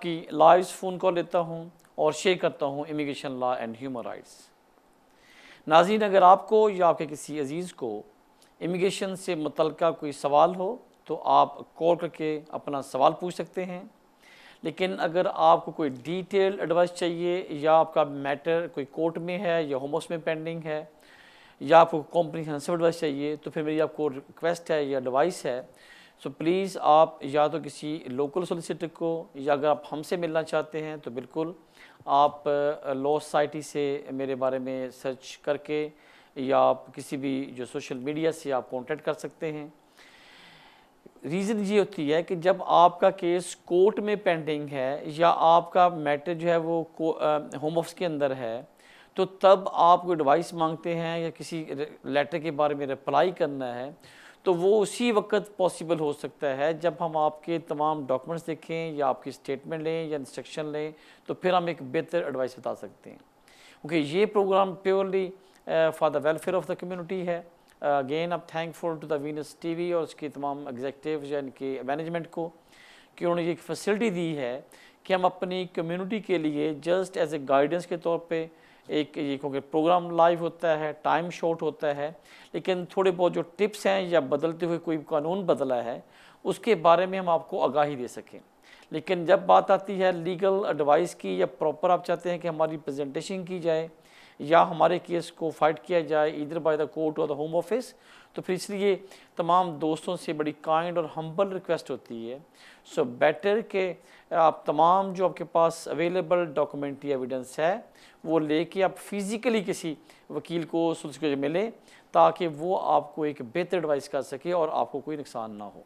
आपकी live phone call लेता हूँ और शेयर करता हूँ immigration law and human rights. नाज़रीन, अगर आपको या आपके किसी अजीज़ को इमिग्रेशन से मुतल्लिक़ कोई सवाल हो तो आप कॉल करके अपना सवाल पूछ सकते हैं। लेकिन अगर आपको कोई डिटेल एडवाइस चाहिए या आपका मैटर कोई कोर्ट में है या होम ऑफिस में पेंडिंग है या आपको कॉम्प्रिहेंसिव एडवाइस चाहिए, तो फिर मेरी आपको रिक्वेस्ट है या एडवाइस है, सो प्लीज़ आप या तो किसी लोकल सोलिसिटर को, या अगर आप हमसे मिलना चाहते हैं तो बिल्कुल आप लॉ सोसाइटी से मेरे बारे में सर्च करके या आप किसी भी जो सोशल मीडिया से आप कॉन्टेक्ट कर सकते हैं। रीज़न ये होती है कि जब आपका केस कोर्ट में पेंडिंग है या आपका मैटर जो है वो होम ऑफिस के अंदर है, तो तब आप कोई एडवाइस मांगते हैं या किसी लेटर के बारे में रिप्लाई करना है, तो वो उसी वक्त पॉसिबल हो सकता है जब हम आपके तमाम डॉक्यूमेंट्स देखें या आपकी स्टेटमेंट लें या इंस्ट्रक्शन लें, तो फिर हम एक बेहतर एडवाइस बता सकते हैं। क्योंकि ये program purely for the welfare of the community है। अगेन अब thankful to the Venus TV और उसके तमाम एग्जीक्यूटिव या इनके मैनेजमेंट को कि उन्होंने ये फैसिलिटी दी है कि हम अपनी कम्युनिटी के लिए जस्ट एज ए गाइडेंस के तौर पे एक ये, क्योंकि प्रोग्राम लाइव होता है, टाइम शॉर्ट होता है, लेकिन थोड़े बहुत जो टिप्स हैं या बदलते हुए कोई कानून बदला है उसके बारे में हम आपको आगाही दे सकें। लेकिन जब बात आती है लीगल एडवाइस की या प्रॉपर आप चाहते हैं कि हमारी प्रेजेंटेशन की जाए या हमारे केस को फाइट किया जाए इधर बाय द कोर्ट और द होम ऑफिस, तो फिर इसलिए तमाम दोस्तों से बड़ी काइंड और हम्बल रिक्वेस्ट होती है, सो बेटर के आप तमाम जो आपके पास अवेलेबल डॉक्यूमेंट्री एविडेंस है वो लेके आप फिज़िकली किसी वकील को सोलिसिटर मिलें ताकि वो आपको एक बेहतर एडवाइस कर सके और आपको कोई नुकसान ना हो।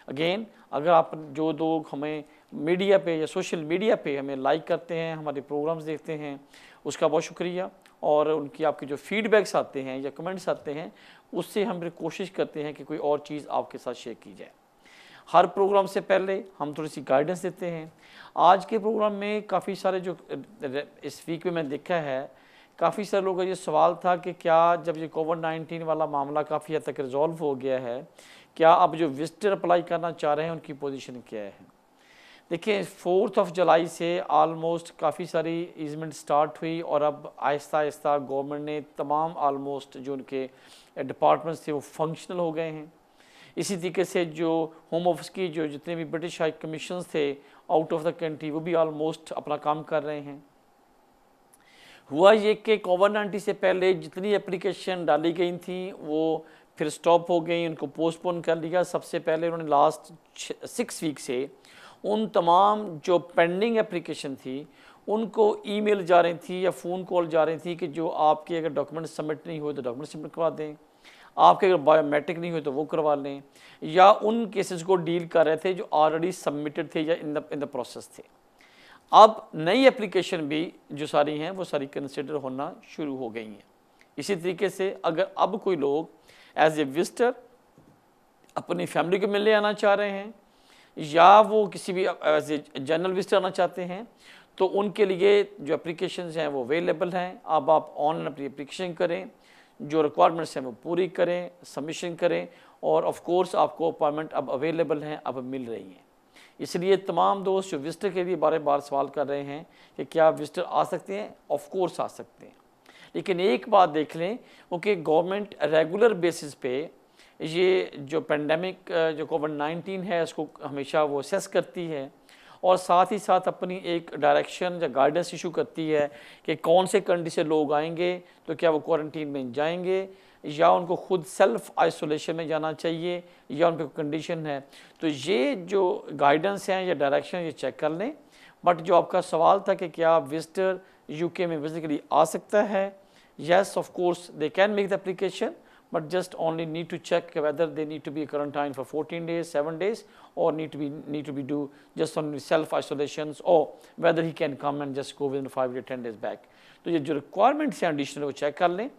अगेन, अगर आप जो लोग हमें मीडिया पे या सोशल मीडिया पे हमें लाइक करते हैं, हमारे प्रोग्राम्स देखते हैं, उसका बहुत शुक्रिया। और उनकी आपके जो फीडबैक्स आते हैं या कमेंट्स आते हैं उससे हम फिर कोशिश करते हैं कि कोई और चीज़ आपके साथ शेयर की जाए। हर प्रोग्राम से पहले हम थोड़ी सी गाइडेंस देते हैं। आज के प्रोग्राम में काफ़ी सारे जो इस वीक में मैंने देखा है, काफ़ी सारे लोगों का ये सवाल था कि क्या जब ये कोविड-19 वाला मामला काफ़ी हद तक रिजॉल्व हो गया है, क्या अब जो विजिटर अप्लाई करना चाह रहे हैं उनकी पोजीशन क्या है। देखिए, 4 जुलाई से आलमोस्ट काफ़ी सारी ईजमेंट स्टार्ट हुई और अब आहिस्ता आहिस्ता गवर्नमेंट ने तमाम आलमोस्ट जो उनके डिपार्टमेंट्स थे वो फंक्शनल हो गए हैं। इसी तरीके से जो होम ऑफिस की जो जितने भी ब्रिटिश हाई कमीशन थे आउट ऑफ द कंट्री वो भी आलमोस्ट अपना काम कर रहे हैं। हुआ ये कि कोविड-19 से पहले जितनी एप्लीकेशन डाली गई थी वो फिर स्टॉप हो गई, उनको पोस्टपोन कर लिया। सबसे पहले उन्होंने लास्ट 6 वीक से उन तमाम जो पेंडिंग एप्लीकेशन थी उनको ईमेल जा रही थी या फ़ोन कॉल जा रही थी कि जो आपके अगर डॉक्यूमेंट सबमिट नहीं हुए तो डॉक्यूमेंट सबमिट करवा दें, आपके अगर बायोमेट्रिक नहीं हुए तो वो करवा लें, या उन केसेस को डील कर रहे थे जो ऑलरेडी सबमिटेड थे या इन द प्रोसेस थे। अब नई एप्लीकेशन भी जो सारी हैं वो सारी कंसिडर होना शुरू हो गई हैं। इसी तरीके से अगर अब कोई लोग एज ए विजिटर अपनी फैमिली को मिलने आना चाह रहे हैं या वो किसी भी एज ए जनरल विजिटर आना चाहते हैं, तो उनके लिए जो एप्लीकेशंस हैं वो अवेलेबल हैं। अब आप ऑनलाइन अपनी एप्लीकेशन करें, जो रिक्वायरमेंट्स हैं वो पूरी करें, सबमिशन करें, और ऑफ कोर्स आपको अपॉइंटमेंट अब अवेलेबल हैं, अब मिल रही हैं। इसलिए तमाम दोस्त जो विजिटर के लिए बार बार सवाल कर रहे हैं कि क्या विजिटर आ सकते हैं, ऑफ कोर्स आ सकते हैं। लेकिन एक बात देख लें, क्योंकि गवर्नमेंट रेगुलर बेसिस पे ये जो पेंडेमिक जो कोविड-19 है इसको हमेशा वो असेस करती है और साथ ही साथ अपनी एक डायरेक्शन या गाइडेंस इशू करती है कि कौन से कंट्री से लोग आएंगे, तो क्या वो क्वारंटीन में जाएंगे या उनको खुद सेल्फ आइसोलेशन में जाना चाहिए या उन पर कंडीशन है। तो ये जो गाइडेंस हैं या डायरेक्शन ये चेक कर लें। बट जो आपका सवाल था कि क्या विजिटर यूके में फिजिकली आ सकता है, yes of course they can make the application, but just only need to check whether they need to be quarantined for 14 days, 7 days, or need to be do just only self isolations, or whether he can come and just go within 5 or 10 days back. तो ये जो requirements हैं additional वो check कर लें।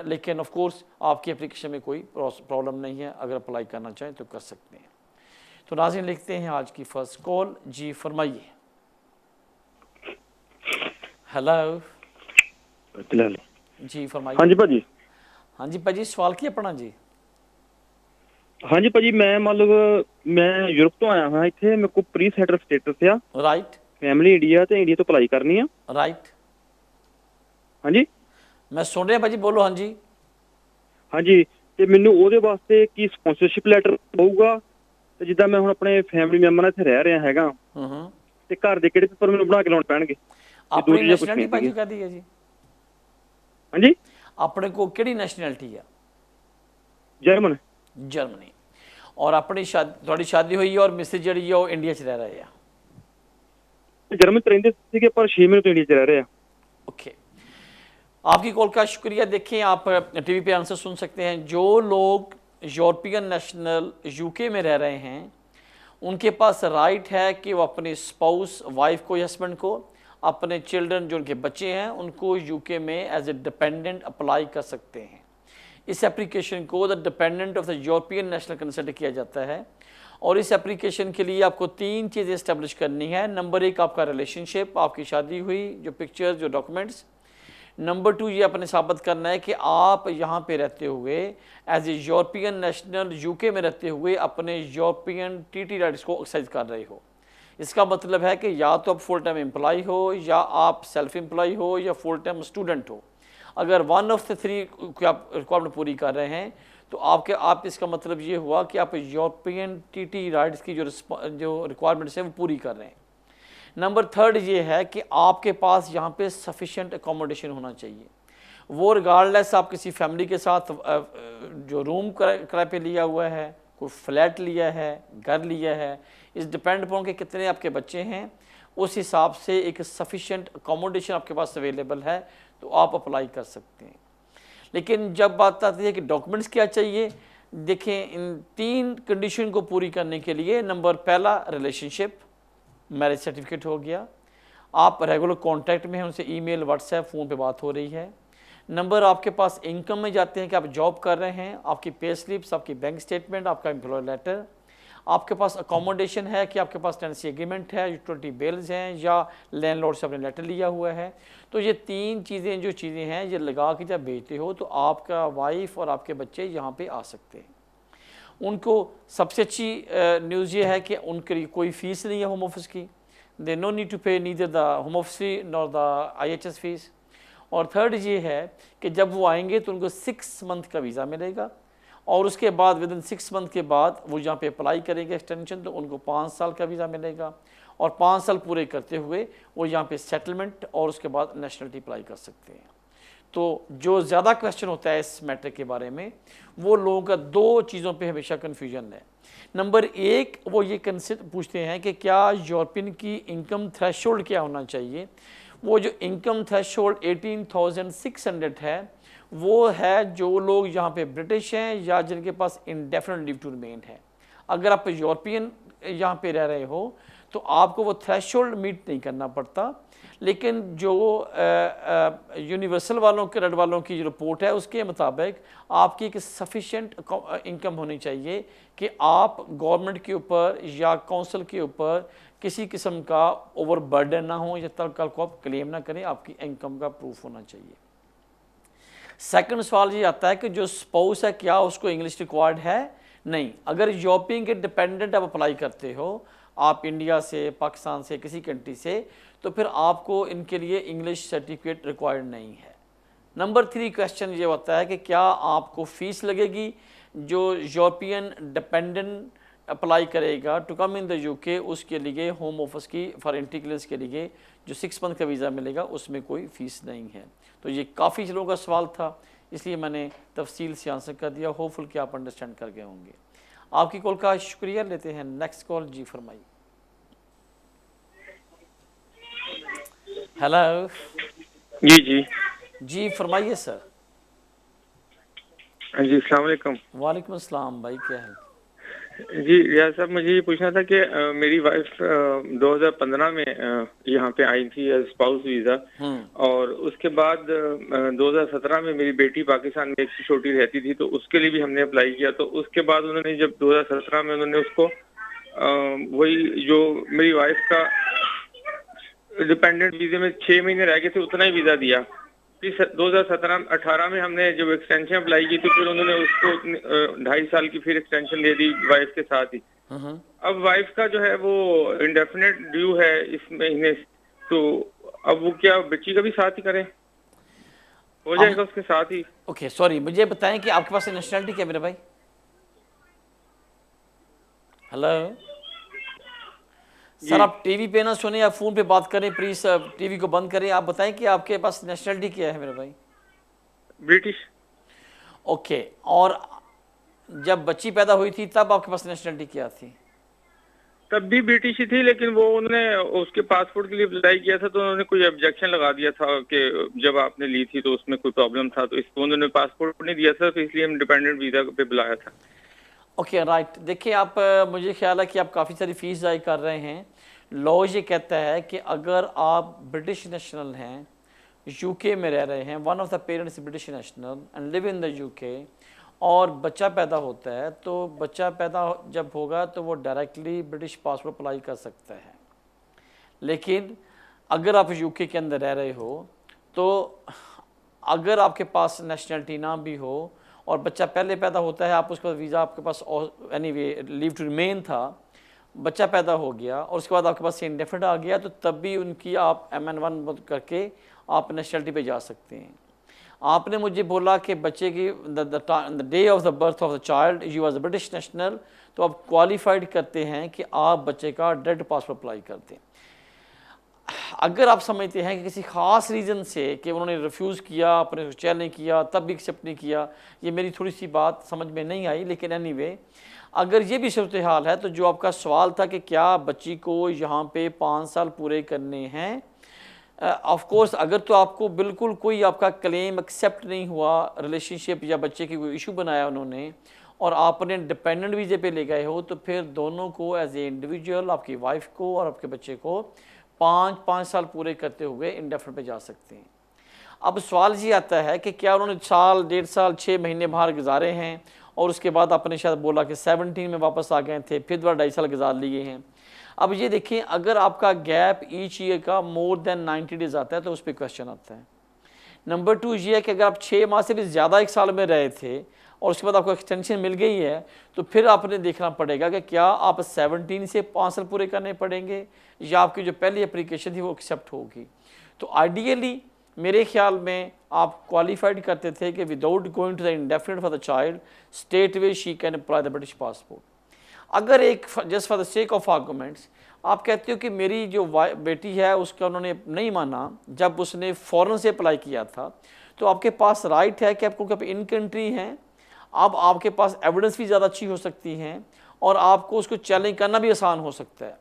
लेकिन of course आपकी application में कोई प्रॉब्लम नहीं है, अगर अप्लाई करना चाहें तो कर सकते हैं। तो नाज़रीन, लिखते हैं आज की फर्स्ट कॉल। जी फरमाइए। हेलो जी फरमाइए। हाँ जी भाजी। हाँ जी भाजी, सवाल की अपना जी। हाँ जी भाजी, मैं मतलब मैं यूरोप तो आया हाँ, इतने मेरे को प्री सेटल स्टेटस आ राइट। फैमिली इंडिया ते इंडिया तो अप्लाई करनी है। राइट, हाँ जी, मैं सुन रहा भाजी, बोलो। हाँ जी। हाँ जी। ਤੇ ਮੈਨੂੰ ਉਹਦੇ ਵਾਸਤੇ ਕੀ ਸਪਾਂਸਰਸ਼ਿਪ ਲੈਟਰ ਹੋਊਗਾ, ਤੇ ਜਿੱਦਾਂ ਮੈਂ ਹੁਣ ਆਪਣੇ ਫੈਮਿਲੀ ਮੈਂਬਰ ਨਾਲ ਇੱਥੇ ਰਹਿ ਰਿਹਾ ਹੈਗਾ, ਤੇ ਘਰ ਦੇ ਕਿਹੜੇ ਪੇਪਰ ਮੈਨੂੰ ਬਣਾ ਕੇ ਲਾਉਣ ਪੈਣਗੇ? ਇਹ ਦੋ ਆਪਣੀ ਚੀਜ਼ਾਂ ਨੈਸ਼ਨੈਲਿਟੀ ਪੁੱਛਣੀਆਂ ਭਾਜੀ ਸੀਗੀਆਂ। ਕਾਹਦੀ ਹੈ ਜੀ? ਹਾਂਜੀ, ਆਪਣੇ ਕੋ ਕਿਹੜੀ ਨੈਸ਼ਨੈਲਿਟੀ ਹੈ? ਜਰਮਨ। ਜਰਮਨੀ। ਔਰ ਆਪਣੀ ਤੁਹਾਡੀ ਸ਼ਾਦੀ ਹੋਈ ਹੈ ਔਰ ਮਿਸਿਸ ਜਿਹੜੀ ਹੈ ਉਹ ਇੰਡੀਆ 'ਚ ਰਹਿ ਰਹੇ ਆ? ਜਰਮਨ 'ਚ ਰਹਿੰਦੇ ਸੀਗੇ ਪਰ 6 ਮਹੀਨੇ ਤੋਂ ਇੰਡੀਆ 'ਚ ਰਹਿ ਰਹੇ ਆ। ओके, आपकी कॉल का शुक्रिया। देखें, आप टीवी पे आंसर सुन सकते हैं। जो लोग यूरोपियन नेशनल यूके में रह रहे हैं उनके पास राइट है कि वो अपने स्पाउस, वाइफ को या हस्बैंड को, अपने चिल्ड्रन जो उनके बच्चे हैं उनको यूके में एज ए डिपेंडेंट अप्लाई कर सकते हैं। इस एप्लीकेशन को the dependent of the European national consider किया जाता है और इस एप्लीकेशन के लिए आपको 3 चीज़ें इस्टेब्लिश करनी है। नंबर 1, आपका रिलेशनशिप, आपकी शादी हुई, जो पिक्चर्स, जो डॉक्यूमेंट्स। नंबर 2, ये अपने साबित करना है कि आप यहाँ पे रहते हुए as a European national UK में रहते हुए अपने यूरोपियन टीटी राइट्स को एक्सरसाइज कर रहे हो। इसका मतलब है कि या तो आप फुल टाइम एम्प्लॉय हो, या आप सेल्फ एम्प्लॉय हो, या फुल टाइम स्टूडेंट हो। अगर वन ऑफ द 3 की आप रिक्वायरमेंट पूरी कर रहे हैं तो आप इसका मतलब ये हुआ कि आप यूरोपियन टीटी राइट्स की जो रिक्वायरमेंट्स हैं वो पूरी कर रहे हैं। नंबर 3 ये है कि आपके पास यहाँ पे सफिशेंट अकोमोडेशन होना चाहिए। वो रिगार्डलेस आप किसी फैमिली के साथ जो रूम किराए पे लिया हुआ है, कोई फ्लैट लिया है, घर लिया है, इस डिपेंड अपॉन कि कितने आपके बच्चे हैं, उस हिसाब से एक सफिशेंट अकोमोडेशन आपके पास अवेलेबल है तो आप अप्लाई कर सकते हैं। लेकिन जब बात आती है कि डॉक्यूमेंट्स क्या चाहिए, देखें, इन 3 कंडीशन को पूरी करने के लिए नंबर 1, रिलेशनशिप, मैरिज सर्टिफिकेट हो गया, आप रेगुलर कांटेक्ट में हैं उनसे, ईमेल, व्हाट्सएप, फ़ोन पे बात हो रही है। नंबर आपके पास इनकम में जाते हैं कि आप जॉब कर रहे हैं, आपकी पे स्लिप्स, आपकी बैंक स्टेटमेंट, आपका एम्प्लॉय लेटर, आपके पास अकोमोडेशन है कि आपके पास टेनेंसी एग्रीमेंट है, यूटिलिटी बिल्स हैं, या लैंडलॉर्ड से आपने लेटर लिया हुआ है। तो ये 3 चीज़ें जो चीज़ें हैं ये लगा के जब भेजते हो तो आपका वाइफ और आपके बच्चे यहाँ पे आ सकते हैं। उनको सबसे अच्छी न्यूज़ ये है कि उनके लिए कोई फ़ीस नहीं है होम ऑफिस की। दे नो नीड टू पे neither the home office nor the IHS fees. और 3rd ये है कि जब वो आएंगे तो उनको 6 मंथ का वीज़ा मिलेगा और उसके बाद विदिन 6 मंथ के बाद वो यहाँ पे अप्लाई करेंगे एक्सटेंशन, तो उनको 5 साल का वीज़ा मिलेगा और 5 साल पूरे करते हुए वो यहाँ पे सेटलमेंट और उसके बाद नेशनलिटी अप्लाई कर सकते हैं। तो जो ज़्यादा क्वेश्चन होता है इस मैटर के बारे में, वो लोगों का 2 चीज़ों पे हमेशा कन्फ्यूजन है। नंबर 1, वो ये पूछते हैं कि क्या यूरोपियन की इनकम थ्रेशोल्ड क्या होना चाहिए। वो जो इनकम थ्रेशोल्ड 18,600 है वो है जो लोग यहाँ पे ब्रिटिश हैं या जिनके पास इंडेफिनिट लीव टू रिमेन है। अगर आप यूरोपियन यहाँ पे रह रहे हो तो आपको वो थ्रेशोल्ड मीट नहीं करना पड़ता। लेकिन जो यूनिवर्सल वालों के रेड वालों की जो रिपोर्ट है उसके मुताबिक आपकी एक सफिशेंट इनकम होनी चाहिए कि आप गवर्नमेंट के ऊपर या काउंसिल के ऊपर किसी किस्म का ओवर बर्डन ना हो या कल को आप क्लेम ना करें, आपकी इनकम का प्रूफ होना चाहिए। सेकंड सवाल ये आता है कि जो स्पाउस है क्या उसको इंग्लिश रिक्वायर्ड है? नहीं। अगर यूरोपियन के डिपेंडेंट आप अप्लाई करते हो, आप इंडिया से, पाकिस्तान से, किसी कंट्री से, तो फिर आपको इनके लिए इंग्लिश सर्टिफिकेट रिक्वायर्ड नहीं है। नंबर 3 क्वेश्चन ये होता है कि क्या आपको फ़ीस लगेगी। जो यूरोपियन डिपेंडेंट अप्लाई करेगा to come in the UK, उसके लिए होम ऑफिस की फॉर एंट्री क्लियरेंस के लिए जो 6 मंथ का वीज़ा मिलेगा उसमें कोई फ़ीस नहीं है। तो ये काफ़ी लोगों का सवाल था, इसलिए मैंने तफसील से आंसर कर दिया। होपफुल कि आप अंडरस्टैंड कर गए होंगे। आपकी कॉल का शुक्रिया। लेते हैं नेक्स्ट कॉल। जी फरमाइए। हेलो जी जी फरमाइए सर। हाँ जी, अस्सलाम वालेकुम। वालेकुम अस्सलाम भाई, क्या है? जी रियाज साहब, मुझे ये पूछना था कि मेरी वाइफ 2015 में यहाँ पे आई थी स्पाउस वीज़ा, और उसके बाद 2017 में मेरी बेटी पाकिस्तान में एक छोटी रहती थी तो उसके लिए भी हमने अप्लाई किया। तो उसके बाद उन्होंने जब 2017 में उन्होंने उसको वही जो मेरी वाइफ का डिपेंडेंट वीज़े में 6 महीने रह गए थे उतना ही वीज़ा दिया। फिर 2017-18 में हमने जब एक्सटेंशन अप्लाई की तो फिर उन्होंने उसको 2.5 साल की फिर एक्सटेंशन दे दी वाइफ के साथ ही। अब वाइफ का जो है वो इंडेफिनेट ड्यू है इस महीने, तो अब वो क्या बच्ची का भी साथ ही करें, हो जाएगा उसके साथ ही? ओके सॉरी, मुझे बताएं कि आपके पास नेशनलिटी क्या है मेरे भाई? हेलो सर, आप टीवी पे ना सुने या फोन पे बात करें प्लीज, टीवी को बंद करें। आप बताएं कि आपके पास नेशनलिटी क्या है मेरे भाई? ब्रिटिश। ओके, और जब बच्ची पैदा हुई थी तब आपके पास नेशनलिटी क्या थी? तब भी ब्रिटिश ही थी, लेकिन वो उन्होंने उसके पासपोर्ट के लिए अप्लाई किया था तो उन्होंने कोई ऑब्जेक्शन लगा दिया था कि जब आपने ली थी तो उसमें कोई प्रॉब्लम था, तो इसको उन्होंने पासपोर्ट नहीं दिया था, तो इसलिए हम डिपेंडेंट वीजा पे बुलाया था। ओके राइट, देखिए आप, मुझे ख्याल है कि आप काफ़ी सारी फीस ज़ाय कर रहे हैं। लॉ ये कहता है कि अगर आप ब्रिटिश नेशनल हैं, यूके में रह रहे हैं, one of the parents British national and live in the UK, और बच्चा पैदा होता है, तो बच्चा पैदा जब होगा तो वो डायरेक्टली ब्रिटिश पासपोर्ट अप्लाई कर सकता है। लेकिन अगर आप यूके के अंदर रह रहे हो, तो अगर आपके पास नेशनलिटी ना भी हो और बच्चा पहले पैदा होता है, आप उसके बाद वीज़ा आपके पास एनीवे लीव टू रिमेन था, बच्चा पैदा हो गया और उसके बाद आपके पास इंडेफिनिट आ गया, तो तब भी उनकी आप MN1 करके आप नेशनलिटी पे जा सकते हैं। आपने मुझे बोला कि बच्चे की the day of the birth of the child you was a British national, तो आप क्वालिफाइड करते हैं कि आप बच्चे का डेड पासपोर्ट अप्लाई करते हैं। अगर आप समझते हैं कि किसी ख़ास रीज़न से कि उन्होंने रिफ्यूज़ किया, अपने चैलेंज किया, तब भी एक्सेप्ट नहीं किया, ये मेरी थोड़ी सी बात समझ में नहीं आई, लेकिन एनीवे अगर ये भी सूरत हाल है, तो जो आपका सवाल था कि क्या बच्ची को यहाँ पे 5 साल पूरे करने हैं, ऑफ कोर्स अगर तो आपको बिल्कुल कोई आपका क्लेम एक्सेप्ट नहीं हुआ, रिलेशनशिप या बच्चे की कोई इशू बनाया उन्होंने और आपने डिपेंडेंट वीज़े पे ले गए हो, तो फिर दोनों को एज ए इंडिविजुअल, आपकी वाइफ को और आपके बच्चे को 5 साल पूरे करते हुए इंडेफिनिट पे जा सकते हैं। अब सवाल ये आता है कि क्या उन्होंने साल, 1.5 साल, 6 महीने बाहर गुजारे हैं और उसके बाद आपने शायद बोला कि 17 में वापस आ गए थे, फिर दोबारा 2.5 साल गुजार लिए हैं। अब ये देखें, अगर आपका गैप ईच ईयर का मोर देन 90 डेज आता है तो उस पर क्वेश्चन आता है। नंबर 2 ये है कि अगर आप 6 माह से भी ज़्यादा 1 साल में रहे थे और उसके बाद आपको एक्सटेंशन मिल गई है, तो फिर आपने देखना पड़ेगा कि क्या आप 17 से 5 साल पूरे करने पड़ेंगे या आपकी जो पहली एप्लीकेशन थी वो एक्सेप्ट होगी। तो आइडियली मेरे ख्याल में आप क्वालिफाइड करते थे कि without going to the indefinite for the child, state way she can apply the British passport. अगर एक just for the sake of arguments आप कहते हो कि मेरी जो बेटी है उसका उन्होंने नहीं माना जब उसने फ़ौरन से अप्लाई किया था, तो आपके पास राइट है कि आपको इन कंट्री हैं, अब आपके पास एविडेंस भी ज़्यादा अच्छी हो सकती हैं और आपको उसको चैलेंज करना भी आसान हो सकता है।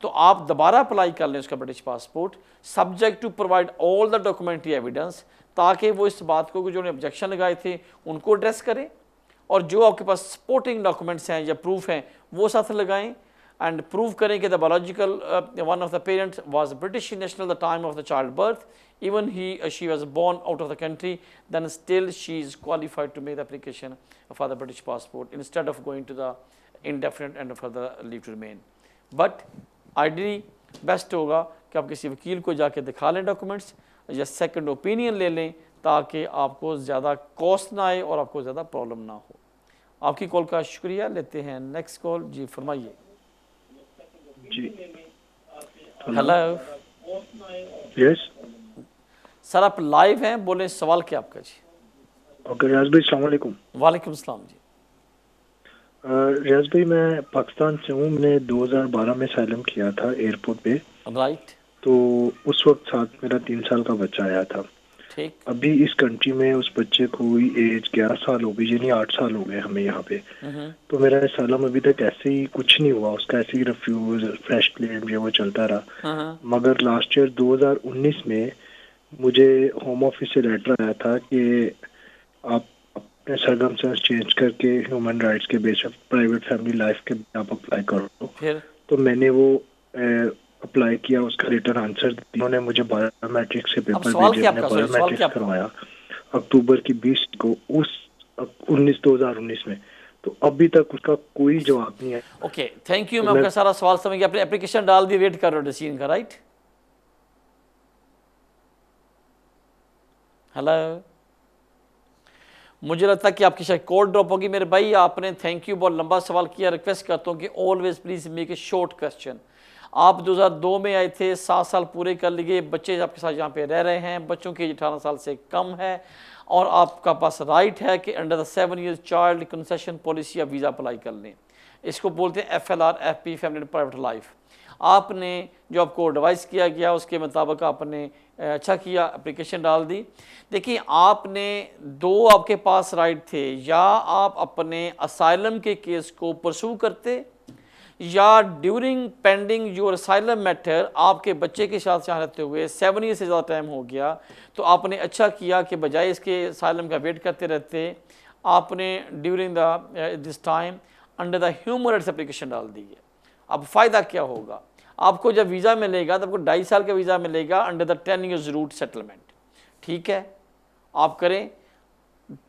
तो आप दोबारा अप्लाई कर लें उसका British passport, subject to provide all the documentary evidence, ताकि वो इस बात को जो उन्होंने ऑब्जेक्शन लगाए थे उनको एड्रेस करें और जो आपके पास सपोर्टिंग डॉक्यूमेंट्स हैं या प्रूफ हैं वो साथ लगाएं एंड प्रूव करें कि the biological one of the parents was British national the time of the child birth, even she was born out of the country, then still she is qualified to make the application for the British passport instead of going to the indefinite and for the leave to remain. But ideally best होगा कि आप किसी वकील को जाके दिखा लें documents या सेकंड ओपिनियन ले लें, ताकि आपको ज़्यादा कॉस्ट ना आए और आपको ज़्यादा प्रॉब्लम ना हो। आपकी कॉल का शुक्रिया। लेते हैं नेक्स्ट कॉल। जी फरमाइए। जी हेलो। यस सर आप लाइव हैं, बोले सवाल क्या आपका? जी ओके रियाज भाई, अस्सलाम वालेकुम। वालेकुम सलाम। जी रियाज भाई, मैं पाकिस्तान से हूँ। मैंने 2012 में साइलम किया था एयरपोर्ट पे। राइट। तो उस वक्त साथ मेरा 3 साल का बच्चा आया था। ठीक। अभी इस कंट्री में उस बच्चे को एज 11 साल हो गई, यानी 8 साल हो गए हमें यहाँ पे। तो मेरा सालम अभी तक ऐसे ही कुछ नहीं हुआ, उसका ऐसे ही रिफ्यूज, फ्रेश क्लेम ये वो चलता रहा। मगर लास्ट ईयर 2019 में मुझे होम ऑफिस से लेटर आया था कि आप अपने सरगमस्टेंस चेंज करके ह्यूमन राइट्स के बेस पर प्राइवेट फैमिली लाइफ के आप अप्लाई करो। फिर तो मैंने वो अप्लाई किया, उसका रिटर्न आंसर उन्होंने मुझे बायोमेट्रिक से पेपर भेजे, मैंने बायोमेट्रिक्स करवाया अक्टूबर की 20 को उस 2019 में। तो अभी तक उसका कोई जवाब नहीं है। Okay thank you. मैं आपका सारा सवाल समझ गया। अपनी एप्लीकेशन डाल दी, वेट कर रहे हो डिसीजन का, राइट? हेलो। मुझे लगता है कि आपकी शायद कॉल ड्रॉप होगी मेरे भाई। आपने थैंक यू, बहुत लंबा सवाल किया। रिक्वेस्ट करता हूँ कि always please make a short question. आप 2002 में आए थे, 7 साल पूरे कर लिए, बच्चे आपके साथ यहाँ पे रह रहे हैं, बच्चों की एज 18 साल से कम है, और आपका पास राइट है कि under the 7 year child concession policy आप वीज़ा अप्लाई कर लें। इसको बोलते हैं FLR, FP, family and private life. आपने जो आपको एडवाइस किया गया उसके मुताबिक आपने अच्छा किया, एप्लीकेशन डाल दी। देखिए, आपने दो आपके पास राइट थे, या आप अपने असाइलम के केस को परसू करते, या during pending your asylum matter आपके बच्चे के साथ यहाँ रहते हुए 7 ईयर से ज़्यादा टाइम हो गया, तो आपने अच्छा किया कि बजाय इसके असाइलम का वेट करते रहते, आपने during this time under the human rights application डाल दी है। अब फ़ायदा क्या होगा? आपको जब वीज़ा मिलेगा तो आपको 2.5 साल का वीज़ा मिलेगा under the 10 years route settlement. ठीक है, आप करें,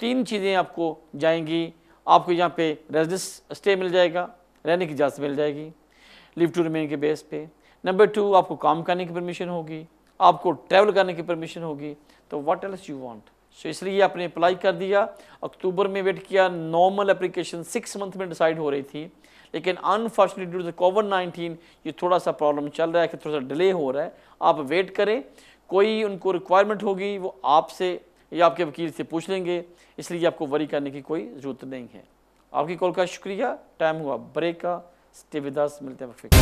3 चीज़ें आपको जाएंगी। आपको यहाँ पे रेजिडेंस स्टे मिल जाएगा, रहने की इजाज़त मिल जाएगी लिव टू रिमेन के बेस पे। नंबर 2, आपको काम करने की परमिशन होगी, आपको ट्रैवल करने की परमिशन होगी। तो व्हाट एल्स यू वांट? सो इसलिए आपने अप्लाई कर दिया, अक्टूबर में वेट किया। नॉर्मल एप्लीकेशन 6 मंथ में डिसाइड हो रही थी, लेकिन अनफॉर्चुनेटली ड्यू टू कोविड-19 ये थोड़ा सा प्रॉब्लम चल रहा है कि थोड़ा सा डिले हो रहा है। आप वेट करें, कोई उनको रिक्वायरमेंट होगी वो आपसे या आपके वकील से पूछ लेंगे, इसलिए आपको वरी करने की कोई ज़रूरत नहीं है। आपकी कॉल का शुक्रिया। टाइम हुआ ब्रेक का, स्टे विद अस, मिलते हैं वक्त।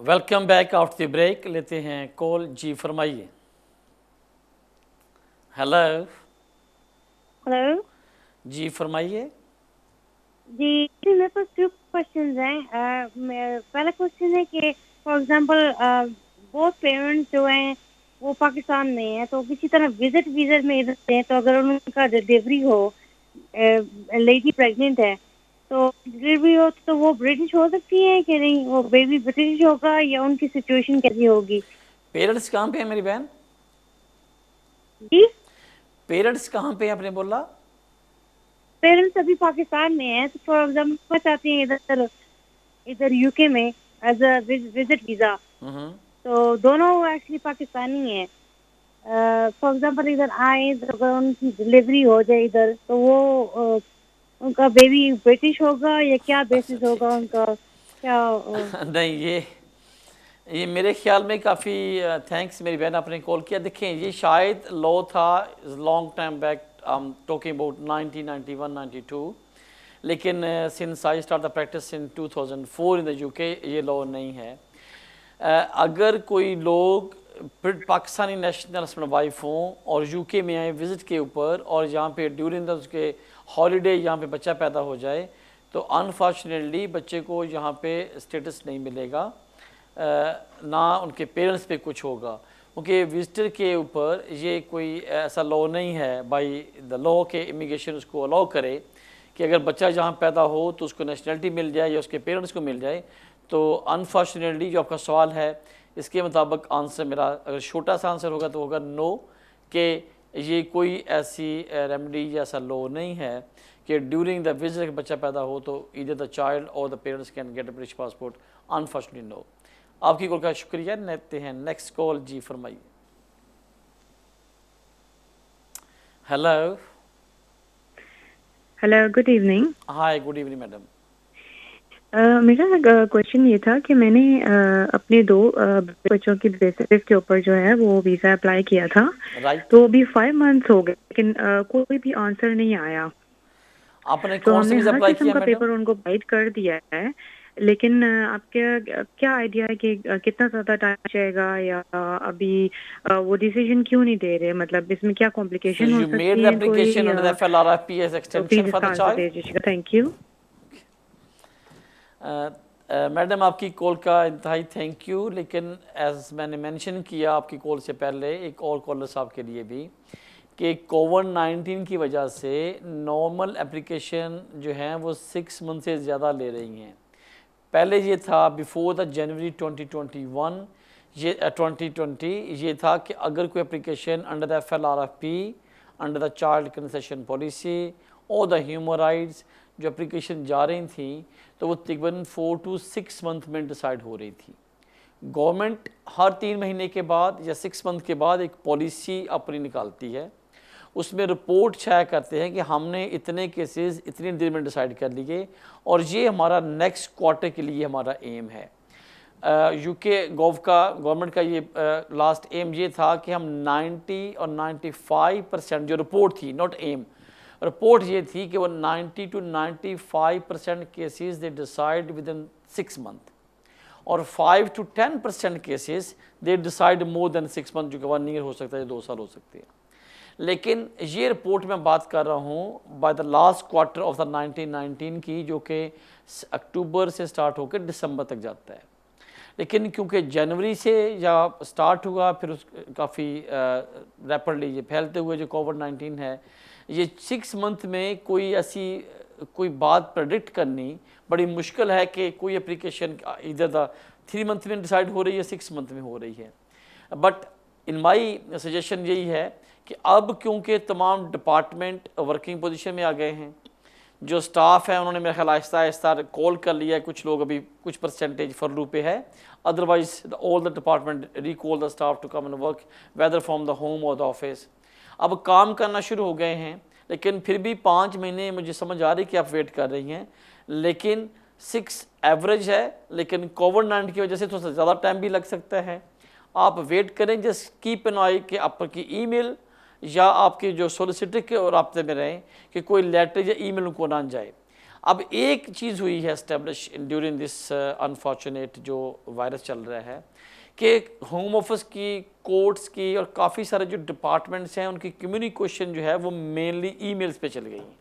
Welcome back after the break. लेते हैं कॉल। जी फरमाइए। हेलो। हेलो जी फरमाइए। जी, मेरे पास 2 क्वेश्चंस हैं। पहला क्वेश्चन है कि फॉर एग्जांपल वो पेरेंट्स जो हैं वो पाकिस्तान में हैं, तो किसी तरह विजिट वीज़ा में इधर हैं, तो अगर उनका डिलीवरी हो, लेडी प्रेग्नेंट है, तो डिलीवरी हो तो वो ब्रिटिश हो सकती है कि नहीं? वो बेबी ब्रिटिश होगा या उनकी सिचुएशन कैसी होगी? पेरेंट्स कहाँ पे हैं मेरी बहन? जी, पेरेंट्स कहाँ पे हैं आपने बोला? पेरेंट्स अभी पाकिस्तान में हैं, तो फॉर एग्जांपल चाहते हैं इधर यूके में एज अ विजिट वीज़ा, तो दोनों एक्चुअली पाकिस्तानी हैं। फॉर एग्जांपल इधर आए तो अगर उनकी डिलीवरी हो जाए इधर, तो वो उनका बेबी ब्रिटिश होगा या क्या बेसिस होगा उनका, क्या नहीं, ये मेरे ख्याल में काफ़ी थैंक्स मेरी बहन आपने कॉल किया। देखें, ये शायद लॉ था long time back, talking about 1991-92, लेकिन since I start the practice in 2004 in the UK ये लॉ नहीं है। अगर कोई लोग पाकिस्तानी नेशनल हस्बैंड वाइफ हों और यूके में आए विज़िट के ऊपर, और यहाँ पे ड्यूरिंग द उसके हॉलीडे यहाँ पे बच्चा पैदा हो जाए, तो अनफॉर्चुनेटली बच्चे को यहाँ पे स्टेटस नहीं मिलेगा, ना उनके पेरेंट्स पे कुछ होगा, क्योंकि विजिटर के ऊपर ये कोई ऐसा लॉ नहीं है बाई द लॉ के इमिग्रेशन उसको अलाउ करे कि अगर बच्चा जहाँ पैदा हो तो उसको नेशनलिटी मिल जाए या उसके पेरेंट्स को मिल जाए। तो अनफॉर्चुनेटली जो आपका सवाल है इसके मुताबिक आंसर मेरा अगर छोटा सा आंसर होगा तो होगा नो, कि ये कोई ऐसी रेमेडी या ऐसा लॉ नहीं है कि ड्यूरिंग द विजिट बच्चा पैदा हो तो ईदर द चाइल्ड और the parents can get a British passport. Unfortunately no. आपकी कॉल का शुक्रिया। लेते हैं नेक्स्ट कॉल। जी फरमाइए। Hello. Hello, good evening. Hi, good evening madam. मेरा क्वेश्चन ये था कि मैंने अपने 2 बच्चों की बेसिस के ऊपर जो है वो वीज़ा अप्लाई किया था, तो अभी 5 मंथ्स हो गए, लेकिन कोई भी आंसर नहीं आया। आपने तो कौन सा हमने वीज़ा हर अप्लाई किस्म किया का मैडम? पेपर उनको गाइड कर दिया है, लेकिन आपके क्या आइडिया है कि कितना ज़्यादा टाइम जाएगा, या अभी वो डिसीजन क्यों नहीं दे रहे? मतलब इसमें क्या कॉम्प्लिकेशन हो you सकती made the है कोई, application under the या FLR FPS तो extension प्लीज for इसका the आंसर child? दे दीजिएगा। Thank you. मैडम आपकी कॉल का इंतहाई थैंक यू, लेकिन एज मैंने मेंशन किया आपकी कॉल से पहले एक और कॉलर साहब के लिए भी कि कोविड-19 की वजह से नॉर्मल एप्लीकेशन जो हैं वो 6 मंथ से ज़्यादा ले रही हैं। पहले ये था बिफोर द जनवरी 2021 ये 2020 ये था कि अगर कोई application under the FLRFP, under the child concession policy और द ह्यूमन राइट्स जो एप्लीकेशन जा रही थी तो वो तकरीबन 4 to 6 मंथ में डिसाइड हो रही थी। गवर्नमेंट हर 3 महीने के बाद या 6 मंथ के बाद एक पॉलिसी अपनी निकालती है, उसमें रिपोर्ट शाया करते हैं कि हमने इतने केसेस इतनी देर में डिसाइड कर लिए और ये हमारा नेक्स्ट क्वार्टर के लिए हमारा एम है। यूके गवर्नमेंट का ये लास्ट एम ये था कि हम 90 और 95% जो रिपोर्ट थी, नॉट एम, रिपोर्ट ये थी कि वो 90 to 95% cases they decide with in 6 month और 5 to 10% cases they decide more than 6 month, जो कि 1 ईयर हो सकता है, 2 साल हो सकते हैं। लेकिन ये रिपोर्ट मैं बात कर रहा हूँ by the last quarter of the 1919 की, जो कि अक्टूबर से स्टार्ट होकर दिसंबर तक जाता है। लेकिन क्योंकि जनवरी से या स्टार्ट हुआ फिर काफ़ी रैपिडली ये फैलते हुए जो कोविड-19 है, ये 6 मंथ में कोई बात प्रेडिक्ट करनी बड़ी मुश्किल है कि कोई एप्लीकेशन इधर द 3 मंथ में डिसाइड हो रही है, 6 मंथ में हो रही है। बट इन माई सजेशन यही है कि अब क्योंकि तमाम डिपार्टमेंट वर्किंग पोजीशन में आ गए हैं, जो स्टाफ है उन्होंने मेरे ख्याल आहिस्ता आहिस्ता कॉल कर लिया है, कुछ लोग अभी कुछ परसेंटेज फरलू पे है, otherwise all the department recall the staff to come and work whether from the home और द ऑफिस। अब काम करना शुरू हो गए हैं, लेकिन फिर भी 5 महीने मुझे समझ आ रही कि आप वेट कर रही हैं, लेकिन 6 एवरेज है, लेकिन कोविड-19 की वजह से थोड़ा सा ज़्यादा टाइम भी लग सकता है। आप वेट करें, जस्ट कीप एन आई कि आपकी ईमेल या आपके जो सोलिसिटर के और राब्ते में रहें कि कोई लेटर या ईमेल उनको ना जाए। अब एक चीज़ हुई है एस्टेब्लिश ड्यूरिंग दिस अनफॉर्चुनेट जो वायरस चल रहा है कि होम ऑफिस की, कोर्ट्स की और काफ़ी सारे जो डिपार्टमेंट्स हैं उनकी कम्युनिकेशन जो है वो मेनली ईमेल्स पे चल गई हैं।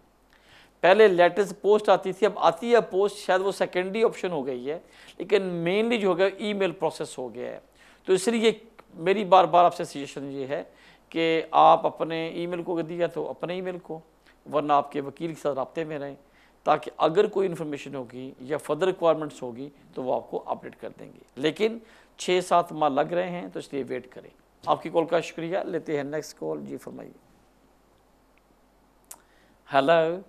पहले लेटर्स पोस्ट आती थी, अब आती है पोस्ट, शायद वो सेकेंडरी ऑप्शन हो गई है, लेकिन मेनली जो हो गया ईमेल प्रोसेस हो गया है। तो इसलिए मेरी बार बार आपसे सजेशन ये है कि आप अपने ईमेल को दिया तो अपने ईमेल को, वरना आपके वकील के साथ राब्ते में रहें, ताकि अगर कोई इन्फॉर्मेशन होगी या फर्दर रिक्वायरमेंट्स होगी तो वो आपको अपडेट कर देंगे। लेकिन 6-7 माह लग रहे हैं तो इसलिए वेट करें। आपकी कॉल का शुक्रिया। लेते हैं नेक्स्ट कॉल। जी फरमाइए। हेलो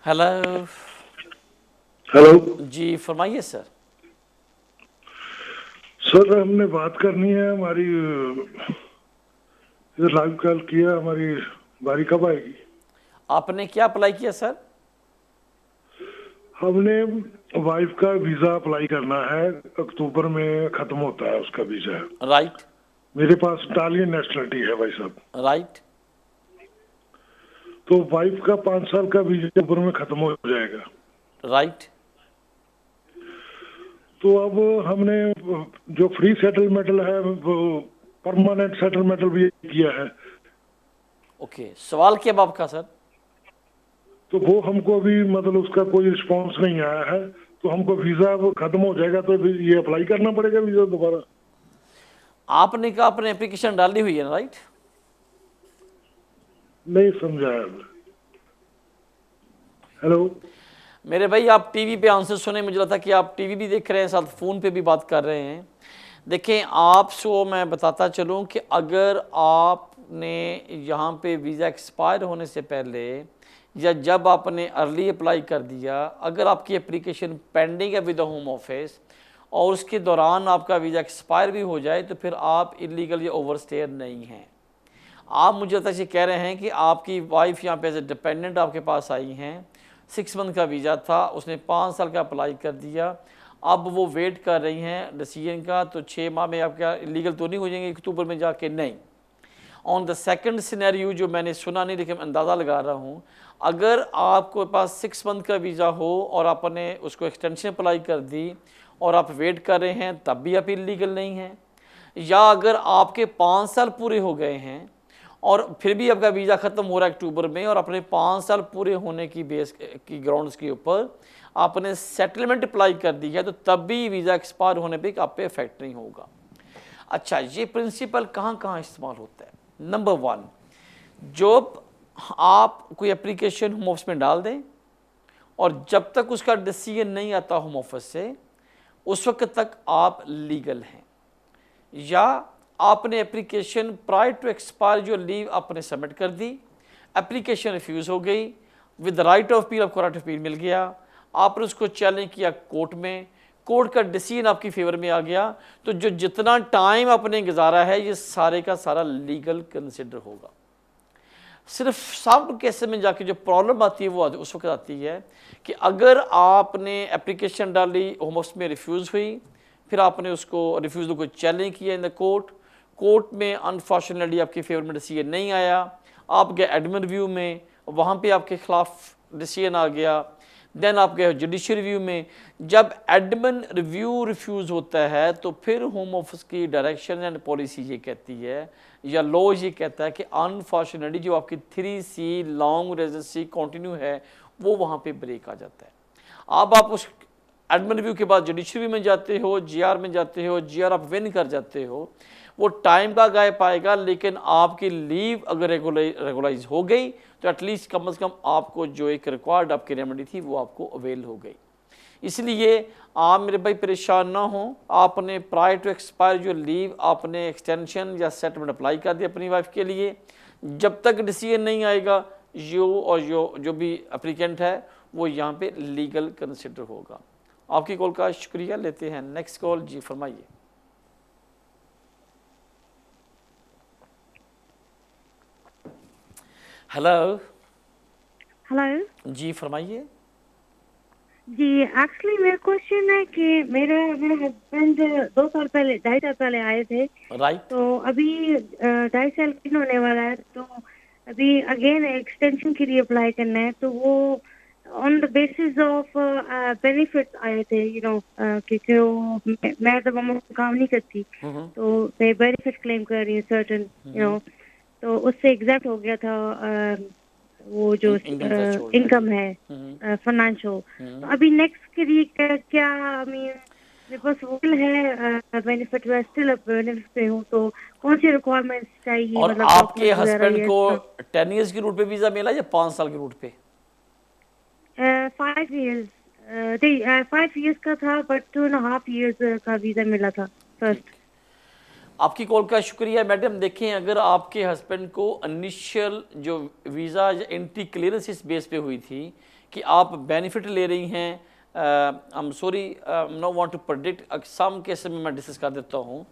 हेलो हेलो जी फरमाइए सर। सर, हमने बात करनी है, हमारी इधर लाइव कॉल किया, हमारी बारी कब आएगी? आपने क्या अप्लाई किया सर? हमने वाइफ का वीजा अप्लाई करना है, अक्टूबर में खत्म होता है उसका वीजा। राइट। मेरे पास इटालियन नेशनलिटी है भाई साहब। राइट। तो वाइफ का 5 साल का वीजा अक्टूबर में खत्म हो जाएगा। राइट। तो अब हमने जो फ्री सेटलमेंट है वो परमानेंट सेटलमेंट भी किया है। ओके, सवाल क्या आपका सर? तो वो हमको अभी मतलब उसका कोई रिस्पांस नहीं आया है, तो हमको वीजा खत्म हो जाएगा तो ये अप्लाई करना पड़ेगा वीजा दोबारा। आपने कहा आपने एप्लीकेशन डाली हुई है ना? राइट। नहीं समझा। हेलो मेरे भाई, आप टीवी पे आंसर सुने, मुझे लगता कि आप टीवी भी देख रहे हैं, साथ फ़ोन पे भी बात कर रहे हैं। देखें, आपको मैं बताता चलूं कि अगर आपने यहाँ पे वीज़ा एक्सपायर होने से पहले या जब आपने अर्ली अप्लाई कर दिया, अगर आपकी एप्लीकेशन पेंडिंग है विद द होम ऑफिस और उसके दौरान आपका वीज़ा एक्सपायर भी हो जाए तो फिर आप इलीगल या ओवरस्टेयर नहीं हैं। आप मुझे लगता है कह रहे हैं कि आपकी वाइफ यहाँ पे एज ए डिपेंडेंट आपके पास आई हैं, 6 मंथ का वीज़ा था, उसने 5 साल का अप्लाई कर दिया, अब वो वेट कर रही हैं डिसीजन का, तो 6 माह में आप क्या इलीगल तो नहीं हो जाएंगे अक्टूबर में जाके? नहीं। ऑन द सेकंड सिनेरियो जो मैंने सुना नहीं लेकिन अंदाज़ा लगा रहा हूँ, अगर आपके पास 6 मंथ का वीज़ा हो और आपने उसको एक्सटेंशन अप्लाई कर दी और आप वेट कर रहे हैं तब भी आप इलीगल नहीं हैं, या अगर आपके 5 साल पूरे हो गए हैं और फिर भी आपका वीज़ा ख़त्म हो रहा है अक्टूबर में और अपने 5 साल पूरे होने की बेस की ग्राउंड्स के ऊपर आपने सेटलमेंट अप्लाई कर दी है, तो तब भी वीज़ा एक्सपायर होने पे आप पे इफेक्ट नहीं होगा। अच्छा, ये प्रिंसिपल कहाँ कहाँ इस्तेमाल होता है? नंबर 1, जब आप कोई एप्लीकेशन होम ऑफिस में डाल दें और जब तक उसका डिसीजन नहीं आता होम ऑफिस से, उस वक्त तक आप लीगल हैं। या आपने एप्लीकेशन प्रायर टू एक्सपायर जो लीव आपने सबमिट कर दी, एप्लीकेशन रिफ्यूज़ हो गई, विद राइट ऑफ अपील आपको राइट ऑफ अपील मिल गया, आपने उसको चैलेंज किया कोर्ट में, कोर्ट का डिसीजन आपकी फेवर में आ गया, तो जो जितना टाइम आपने गुजारा है ये सारे का सारा लीगल कंसिडर होगा। सिर्फ सॉफ्ट केस में जाके जो प्रॉब्लम आती है वो उस वक्त आती है कि अगर आपने एप्लीकेशन डाली, होम ऑफिस में रिफ्यूज़ हुई, फिर आपने उसको रिफ्यूज़ल को चैलेंज किया इन द कोर्ट में अनफॉर्चुनेटली आपके फेवर में डिसीजन नहीं आया, आप गए एडमिन रिव्यू में, वहाँ पे आपके खिलाफ डिसीजन आ गया, देन आप गए जुडिशियल रिव्यू में। जब एडमिन रिव्यू रिफ्यूज़ होता है तो फिर होम ऑफिस की डायरेक्शन एंड पॉलिसी ये कहती है या लॉ ये कहता है कि अनफॉर्चुनेटली जो आपकी 3C लॉन्ग रेजिडेंसी कंटिन्यू है वो वहाँ पे ब्रेक आ जाता है। अब आप उस एडमिन रिव्यू के बाद जुडिशियल रिव्यू में जाते हो, GR में जाते हो, GR आप विन कर जाते हो, वो टाइम का गाय पाएगा, लेकिन आपकी लीव अगर रेगुलाइज हो गई तो एटलीस्ट कम से कम आपको जो एक रिक्वायर्ड आपकी रेमेडी थी वो आपको अवेल हो गई। इसलिए आप मेरे भाई परेशान ना हो, आपने प्रायर टू एक्सपायर जो लीव आपने एक्सटेंशन या सेटलमेंट अप्लाई कर दिया अपनी वाइफ के लिए, जब तक डिसीजन नहीं आएगा जो भी एप्लीकेंट है वो यहाँ पे लीगल कंसिडर होगा। आपकी कॉल का शुक्रिया, लेते हैं नेक्स्ट कॉल। जी फरमाइए। हेलो। हेलो जी फरमाइए। जी, एक्चुअली मेरा क्वेश्चन है कि मेरे हस्बैंड 2 साल पहले 2.5 साल पहले आए थे, राइट। तो अभी 2.5 साल तीन होने वाला है, तो अभी अगेन एक्सटेंशन के लिए अप्लाई करना है, तो वो on the basis of benefits आए थे, क्योंकि मैं तो मम्मा काम नहीं करती, तो मैं बेनिफिट क्लेम कर रही हूँ सर्टन, तो उससे एग्जैक्ट हो गया था वो जो इनकम है फाइनेंशियल। तो अभी नेक्स्ट के लिए क्या मेरे पास विल है बेनिफिट, मैं स्टिल बेनिफिट पे हूँ, तो कौन सी रिक्वायरमेंट्स चाहिए? और मतलब आपके हस्बैंड को 10 इयर्स की रूट पे वीजा मिला या 5 साल की रूट पे? 5 इयर्स 5 इयर्स का था, बट 2.5 इयर्स का वीजा मिला था फर्स्ट। आपकी कॉल का शुक्रिया मैडम। देखें, अगर आपके हस्बैंड को इनिशियल जो वीज़ा या एंट्री क्लियरेंस इस बेस पे हुई थी कि आप बेनिफिट ले रही हैं, I am sorry no want to predict, some case में मैं डिस्कस कर देता हूँ।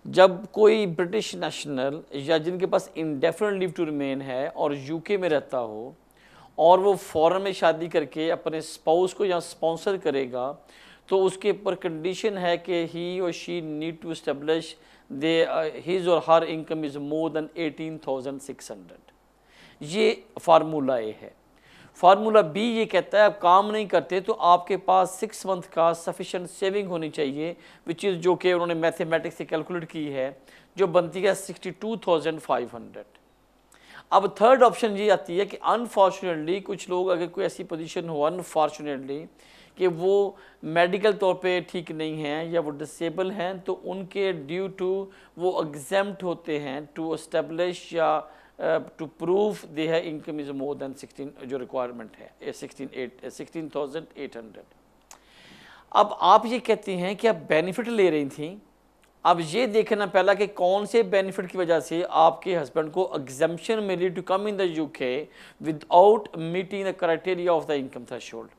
जब कोई ब्रिटिश नेशनल या जिनके पास इंडेफिनिट लीव टू रिमेन है और UK में रहता हो और वो फॉरेन में शादी करके अपने स्पाउस को यहाँ स्पॉन्सर करेगा, तो उसके ऊपर कंडीशन है कि ही और she need to establish his or her income is more than 18,600। ये फार्मूला ए है। फार्मूला B ये कहता है आप काम नहीं करते तो आपके पास 6 मंथ का सफिशेंट सेविंग होनी चाहिए, विच इज़ जो कि उन्होंने मैथमेटिक्स से कैलकुलेट की है, जो बनती है 62,500। अब थर्ड ऑप्शन ये आती है कि अनफॉर्चुनेटली कुछ लोग, अगर कोई ऐसी पोजीशन हो अनफॉर्चुनेटली कि वो मेडिकल तौर पे ठीक नहीं हैं या वो डिसेबल हैं, तो उनके ड्यू टू वो एग्जेम्प्ट होते हैं टू एस्टेब्लिश या टू प्रूव दे है इनकम इज़ मोर देन 16 जो रिक्वायरमेंट है 16,800। अब आप ये कहते हैं कि आप बेनिफिट ले रही थी, अब ये देखना पहला कि कौन से बेनिफिट की वजह से आपके हस्बैंड को एग्जम्पशन मिली to come in the UK without meeting the criteria of the income threshold.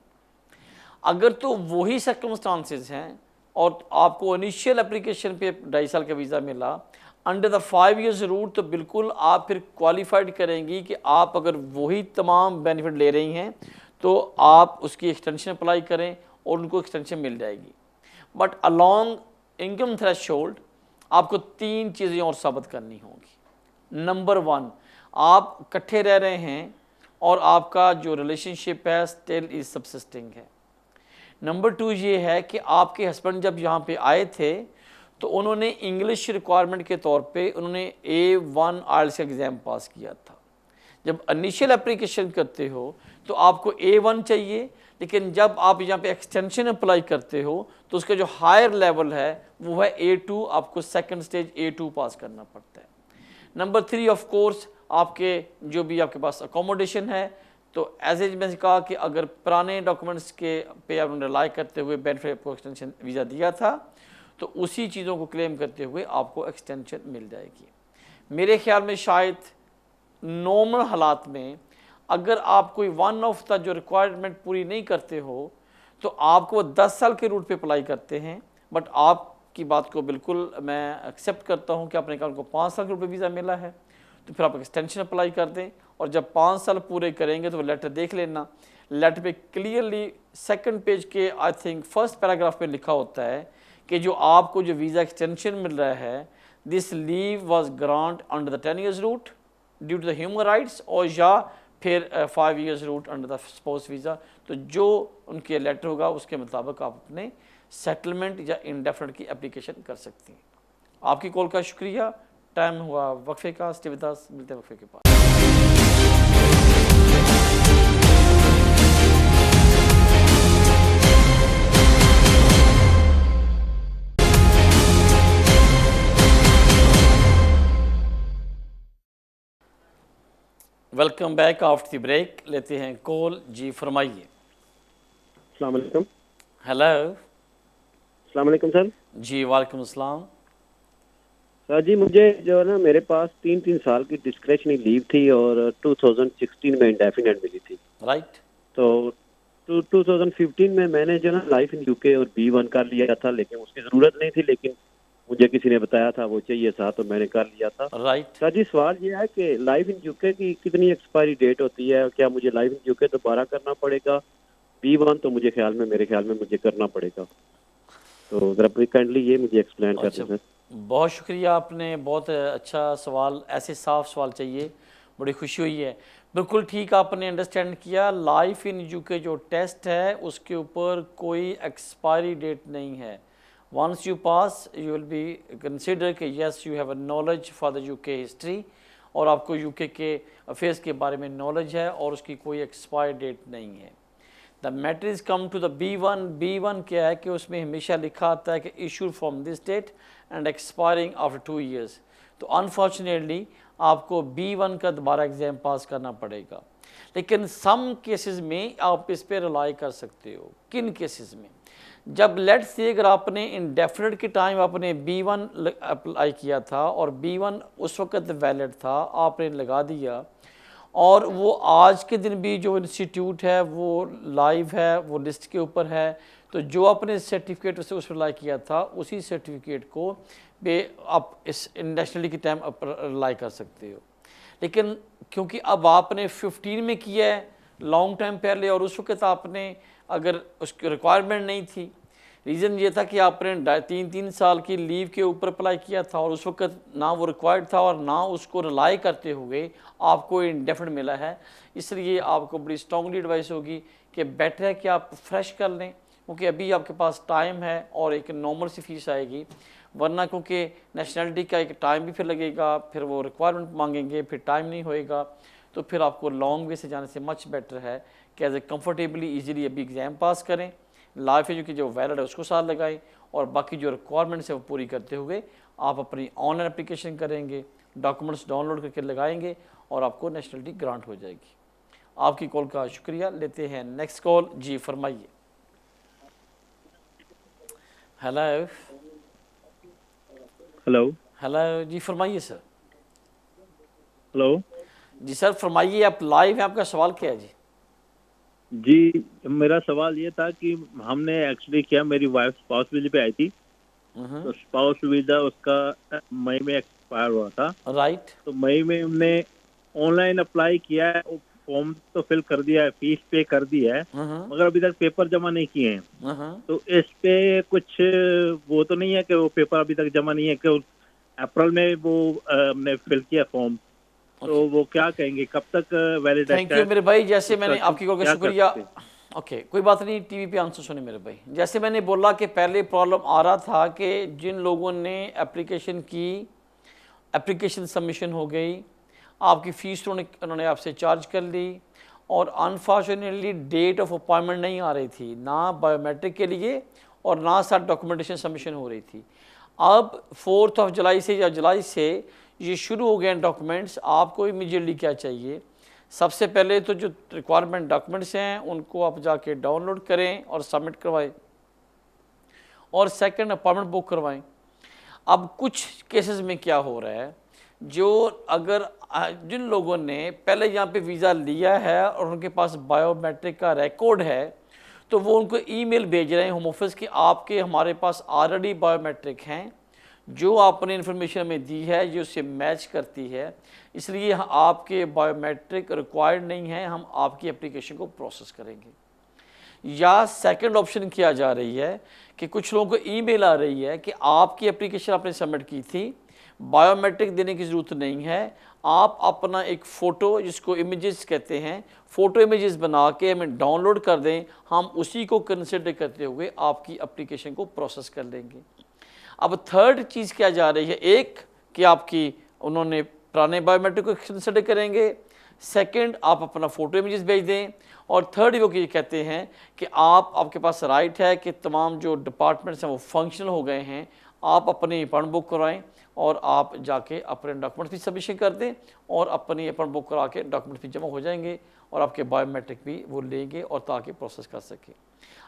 अगर तो वही सर्कमस्टांसेस हैं और आपको इनिशियल एप्लीकेशन पे 2.5 साल का वीज़ा मिला अंडर द 5 इयर्स रूट, तो बिल्कुल आप फिर क्वालिफाइड करेंगी कि आप अगर वही तमाम बेनिफिट ले रही हैं तो आप उसकी एक्सटेंशन अप्लाई करें और उनको एक्सटेंशन मिल जाएगी। बट अलॉन्ग इनकम थ्रेशोल्ड आपको 3 चीज़ें और साबित करनी होंगी। नंबर 1, आप इकट्ठे रह रहे हैं और आपका जो रिलेशनशिप है स्टिल इज सब्सिस्टिंग है। नंबर 2 ये है कि आपके हस्बैंड जब यहाँ पे आए थे तो उन्होंने इंग्लिश रिक्वायरमेंट के तौर पे उन्होंने A1 IELTS का एग्ज़ाम पास किया था। जब इनिशियल एप्लीकेशन करते हो तो आपको A1 चाहिए, लेकिन जब आप यहाँ पे एक्सटेंशन अप्लाई करते हो तो उसका जो हायर लेवल है वो है A2, आपको सेकंड स्टेज A2 पास करना पड़ता है। नंबर 3 ऑफ कोर्स आपके जो भी आपके पास अकोमोडेशन है तो एज एज मैंने कहा कि अगर पुराने डॉक्यूमेंट्स के पे आपने रिलाई करते हुए बेनिफिट आपको एक्सटेंशन वीज़ा दिया था तो उसी चीज़ों को क्लेम करते हुए आपको एक्सटेंशन मिल जाएगी। मेरे ख्याल में शायद नॉर्मल हालात में अगर आप कोई वन ऑफ द जो रिक्वायरमेंट पूरी नहीं करते हो तो आपको 10 साल के रूट पे अप्लाई करते हैं, बट आपकी बात को बिल्कुल मैं एक्सेप्ट करता हूँ कि आपने कहा उनको 5 साल के रूट पे वीज़ा मिला है तो फिर आप एक्सटेंशन अप्लाई कर दें और जब 5 साल पूरे करेंगे तो वो लेटर देख लेना। लेटर पे क्लियरली सेकंड पेज के आई थिंक फर्स्ट पैराग्राफ में लिखा होता है कि जो आपको जो वीज़ा एक्सटेंशन मिल रहा है this leave was grant under the 10 years route due to the human rights और या फिर 5 years route under the spouse visa. तो जो उनके लेटर होगा उसके मुताबिक आप अपने सेटलमेंट या इंडेफिनिट की एप्लीकेशन कर सकती हैं। आपकी कॉल का शुक्रिया। टाइम हुआ वक्फे का। स्टे विद अस, मिलते हैं वक्फे के पास। Welcome back after the break. लेते हैं कॉल। जी फरमाइए। अस्सलाम वालेकुम। हेलो। अस्सलाम वालेकुम सर। जी वालेकुम अस्सलाम। सर जी मुझे जो है ना मेरे पास 3 साल की डिस्क्रिशनरी लीव थी और 2016 में इंडेफिनेट मिली थी। राइट। तो 2015 में मैंने जो ना लाइफ इन यूके और B1 कर लिया था, लेकिन उसकी ज़रूरत नहीं थी, लेकिन मुझे किसी ने बताया था वो चाहिए था तो मैंने कर लिया था। राइट। सर जी सवाल ये है कि लाइफ इन यूके की कितनी एक्सपायरी डेट होती है? क्या मुझे लाइफ इन यूके दोबारा करना पड़ेगा? B1 तो मेरे ख्याल में मुझे करना पड़ेगा। तो ज़रा काइंडली ये मुझे एक्सप्लेन कर दें सर। बहुत शुक्रिया, आपने बहुत अच्छा सवाल, ऐसे साफ सवाल चाहिए, बड़ी खुशी हुई है। बिल्कुल ठीक आपने अंडरस्टैंड किया। लाइफ इन यूके जो टेस्ट है उसके ऊपर कोई एक्सपायरी डेट नहीं है। Once you pass you will be consider कि yes you have a knowledge for the UK history और आपको यूके के अफेयर्स के बारे में नॉलेज है और उसकी कोई एक्सपायर डेट नहीं है। The matter is come to the B1। B1 क्या है कि उसमें हमेशा लिखा आता है कि issue from this date and expiring after 2 years। तो अनफॉर्चुनेटली आपको B1 का दोबारा एग्ज़ाम पास करना पड़ेगा, लेकिन सम केसेस में आप इस पर रिलाई कर सकते हो। किन केसेस में? जब लेट्स से अगर आपने इंडेफिनिट के टाइम आपने B1 अप्लाई किया था और B1 उस वक्त वैलिड था, आपने लगा दिया और वो आज के दिन भी जो इंस्टीट्यूट है वो लाइव है, वो लिस्ट के ऊपर है, तो जो आपने सर्टिफिकेट से उस पर अप्लाई किया था उसी सर्टिफिकेट को पे आप इस नेशनलिटी के टाइम अप्लाई कर सकते हो। लेकिन क्योंकि अब आपने 15 में किया है लॉन्ग टाइम पहले और उस वक्त आपने अगर उसकी रिक्वायरमेंट नहीं थी, रीज़न ये था कि आपने 3 साल की लीव के ऊपर अप्लाई किया था और उस वक्त ना वो रिक्वायर्ड था और ना उसको रिलाई करते हुए आपको इंडेफिनिट मिला है, इसलिए आपको बड़ी स्ट्रांगली एडवाइस होगी कि बेटर है कि आप फ्रेश कर लें, क्योंकि अभी आपके पास टाइम है और एक नॉर्मल सी फीस आएगी। वरना क्योंकि नेशनलिटी का एक टाइम भी फिर लगेगा, फिर वो रिक्वायरमेंट मांगेंगे, फिर टाइम नहीं होएगा, तो फिर आपको लॉन्ग वे से जाने से मच बेटर है कि एज ए कम्फर्टेबली ईजिली अभी एग्ज़ाम पास करें, लाइफ एजू की जो वैलिड है उसको साथ लगाएं और बाकी जो रिक्वायरमेंट्स है वो पूरी करते हुए आप अपनी ऑनलाइन एप्लीकेशन करेंगे, डॉक्यूमेंट्स डाउनलोड करके लगाएंगे और आपको नेशनलिटी ग्रांट हो जाएगी। आपकी कॉल का शुक्रिया। लेते हैं नेक्स्ट कॉल। जी फरमाइए। हेलो। हेलो। हेलो जी फरमाइए सर। हेलो जी सर फरमाइए, आप लाइव हैं, आपका सवाल क्या है? जी जी मेरा सवाल ये था कि हमने एक्चुअली क्या, मेरी वाइफ स्पाउस वीजा पे आई थी, तो स्पाउस वीजा उसका मई में एक्सपायर हुआ था। राइट। तो मई में हमने ऑनलाइन अप्लाई किया है, फॉर्म तो फिल कर दिया है, फीस पे कर दी है, मगर अभी तक पेपर जमा नहीं किए हैं। तो इस पे कुछ वो तो नहीं है कि वो पेपर अभी तक जमा नहीं है कि अप्रैल में वो हमने फिल किया फॉर्म, तो वो क्या कहेंगे, कब तक वैलिड है? थैंक यू मेरे भाई। जैसे मैंने आपकी कॉल का शुक्रिया। ओके कोई बात नहीं, टीवी पे आंसर सुने मेरे भाई। जैसे मैंने बोला कि पहले प्रॉब्लम आ रहा था कि जिन लोगों ने एप्लीकेशन की, एप्लीकेशन सबमिशन हो गई, आपकी फ़ीस उन्होंने आपसे चार्ज कर ली और अनफॉर्चुनेटली डेट ऑफ अपॉइंटमेंट नहीं आ रही थी, ना बायोमेट्रिक के लिए और ना साथ डॉक्यूमेंटेशन सबमिशन हो रही थी। अब 4 जुलाई से या जुलाई से ये शुरू हो गए डॉक्यूमेंट्स। आपको इमीडिएटली क्या चाहिए, सबसे पहले तो जो रिक्वायरमेंट डॉक्यूमेंट्स हैं उनको आप जाके डाउनलोड करें और सबमिट करवाएं, और सेकंड अपॉइंटमेंट बुक करवाएं। अब कुछ केसेस में क्या हो रहा है, जो अगर जिन लोगों ने पहले यहाँ पे वीज़ा लिया है और उनके पास बायोमेट्रिक का रिकॉर्ड है, तो वो उनको ईमेल भेज रहे हैं होम ऑफिस कि आपके हमारे पास ऑलरेडी बायोमेट्रिक हैं, जो आपने इन्फॉर्मेशन में दी है ये उससे मैच करती है, इसलिए आपके बायोमेट्रिक रिक्वायर्ड नहीं है, हम आपकी एप्लीकेशन को प्रोसेस करेंगे। या सेकंड ऑप्शन किया जा रही है कि कुछ लोगों को ईमेल आ रही है कि आपकी एप्लीकेशन आपने सबमिट की थी, बायोमेट्रिक देने की ज़रूरत नहीं है, आप अपना एक फ़ोटो जिसको इमेजेस कहते हैं, फ़ोटो इमेजेस बना के हमें डाउनलोड कर दें, हम उसी को कंसिडर करते हुए आपकी एप्लीकेशन को प्रोसेस कर लेंगे। अब थर्ड चीज़ क्या जा रही है, एक कि आपकी उन्होंने पुराने बायोमेट्रिक को कंसिडर करेंगे, सेकंड आप अपना फ़ोटो इमेजेस भेज दें, और थर्ड वो ये कहते हैं कि आपके पास राइट है कि तमाम जो डिपार्टमेंट्स हैं वो फंक्शनल हो गए हैं, आप अपनी अपॉइंटमेंट बुक करवाएं और आप जाके अपने डॉक्यूमेंट्स भी सबमिशन कर दें और अपनी अपॉइंटमेंट बुक करा के डॉक्यूमेंट्स भी जमा हो जाएंगे और आपके बायोमेट्रिक भी वो लेंगे और ताकि प्रोसेस कर सके।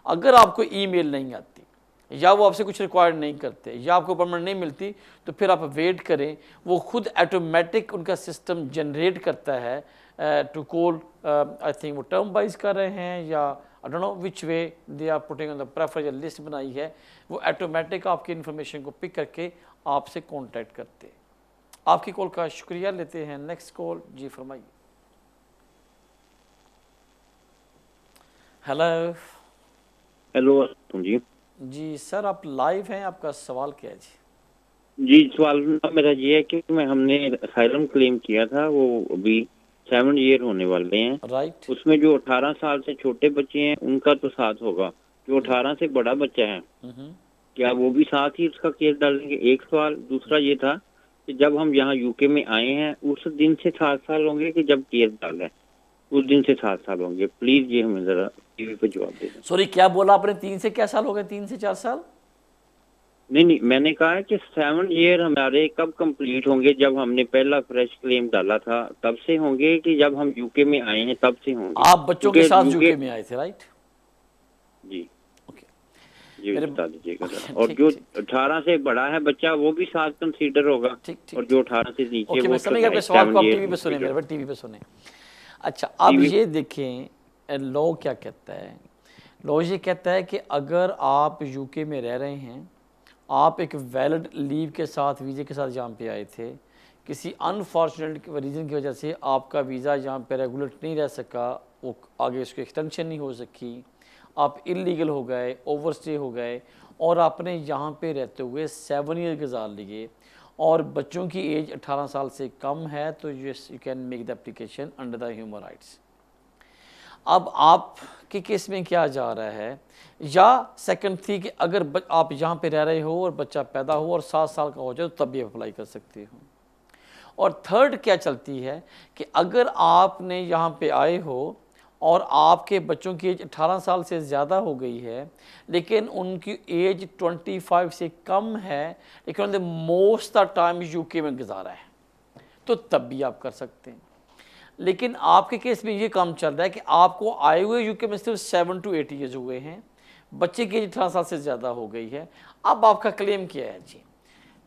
अगर आपको ईमेल नहीं आती या वो आपसे कुछ रिक्वायर्ड नहीं करते या आपको अपॉइंटमेंट नहीं मिलती, तो फिर आप वेट करें, वो खुद ऑटोमेटिक उनका सिस्टम जनरेट करता है टू कॉल, आई थिंक वो टर्म वाइज कर रहे हैं या I don't know which way they are putting on the prefer, लिस्ट बनाई है, वो ऑटोमेटिक आपकी इन्फॉर्मेशन को पिक करके आपसे कांटेक्ट करते हैं। आपकी कॉल का शुक्रिया, लेते हैं नेक्स्ट कॉल। जी फरमाइए। हेलो। हेलो जी। जी सर, आप लाइव हैं, आपका सवाल क्या है? जी सवाल मेरा ये है कि हमने असाइलम क्लेम किया था, वो अभी 7 ईयर होने वाले हैं। राइट। उसमें जो 18 साल से छोटे बच्चे हैं उनका तो साथ होगा, जो 18 से बड़ा बच्चा है क्या वो भी साथ ही उसका केस डालेंगे? एक सवाल। दूसरा ये था कि जब हम यहाँ यूके में आए हैं उस दिन से 7 साल होंगे कि जब केस डाला है उस दिन से 7 साल होंगे? प्लीज ये हमें जरा टीवी पे जवाब दे दें। सॉरी, क्या बोला आपने? 3 से क्या साल हो गए? 3 से 4 साल? नहीं, मैंने कहा है कि 7 ईयर हमारे कब कंप्लीट होंगे? जब हमने पहला फ्रेश क्लेम डाला था तब से होंगे कि जब हम यूके में आए हैं तब से होंगे? आप बच्चों के साथ यूके में आए थे, राइट? जी। ओके, ये बता दीजिएगा। और जो 18 से बड़ा है बच्चा वो भी साथ कंसीडर होगा? ठीक। और जो 18 से नीचे वो समझ गया। सवाल को आप टीवी पे सुने, मेरे पर टीवी पे सुने। अच्छा, अब ये देखें लॉ क्या कहता है। लॉ ये कहता है कि अगर आप यूके में रह रहे हैं, आप एक वैलिड लीव के साथ वीज़े के साथ यहाँ पे आए थे, किसी अनफॉर्चुनेट रीज़न की वजह से आपका वीज़ा यहाँ पे रेगुलेट नहीं रह सका, वो आगे उसकी एक्सटेंशन नहीं हो सकी, आप इलीगल हो गए, ओवरस्टे हो गए और आपने यहाँ पे रहते हुए 7 ईयर गुजार लिए और बच्चों की एज 18 साल से कम है, तो you can make the application under the human rights. अब आपके केस में क्या जा रहा है, या सेकंड थी कि अगर आप यहाँ पे रह रहे हो और बच्चा पैदा हो और 7 साल का हो जाए तो तब भी अप्लाई कर सकते हो। और थर्ड क्या चलती है कि अगर आपने यहाँ पे आए हो और आपके बच्चों की एज 18 साल से ज़्यादा हो गई है लेकिन उनकी एज 25 से कम है, लेकिन उन्होंने मोस्ट द टाइम यूके में गुजारा है, तो तब भी आप कर सकते हैं। लेकिन आपके केस में ये काम चल रहा है कि आपको आए हुए यूके में सिर्फ 7 to 8 ईयर्स हुए हैं, बच्चे की एज 18 साल से ज़्यादा हो गई है। अब आपका क्लेम क्या है जी?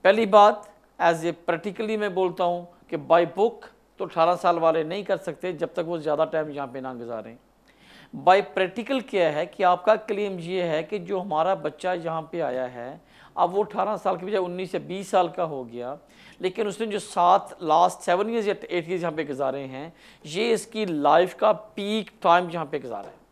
पहली बात, एज ए प्रैक्टिकली मैं बोलता हूँ कि बाय बुक तो 18 साल वाले नहीं कर सकते जब तक वो ज़्यादा टाइम यहाँ पे ना गुजारें। बाय प्रैक्टिकल क्या है कि आपका क्लेम ये है कि जो हमारा बच्चा यहाँ पे आया है, अब वो 18 साल की बजाय 19 से 20 साल का हो गया, लेकिन उसने जो लास्ट 7 ईयर्स या 8 ईयर्स यहाँ पे गुजारे हैं, ये इसकी लाइफ का पीक टाइम यहाँ पे गुजारा है।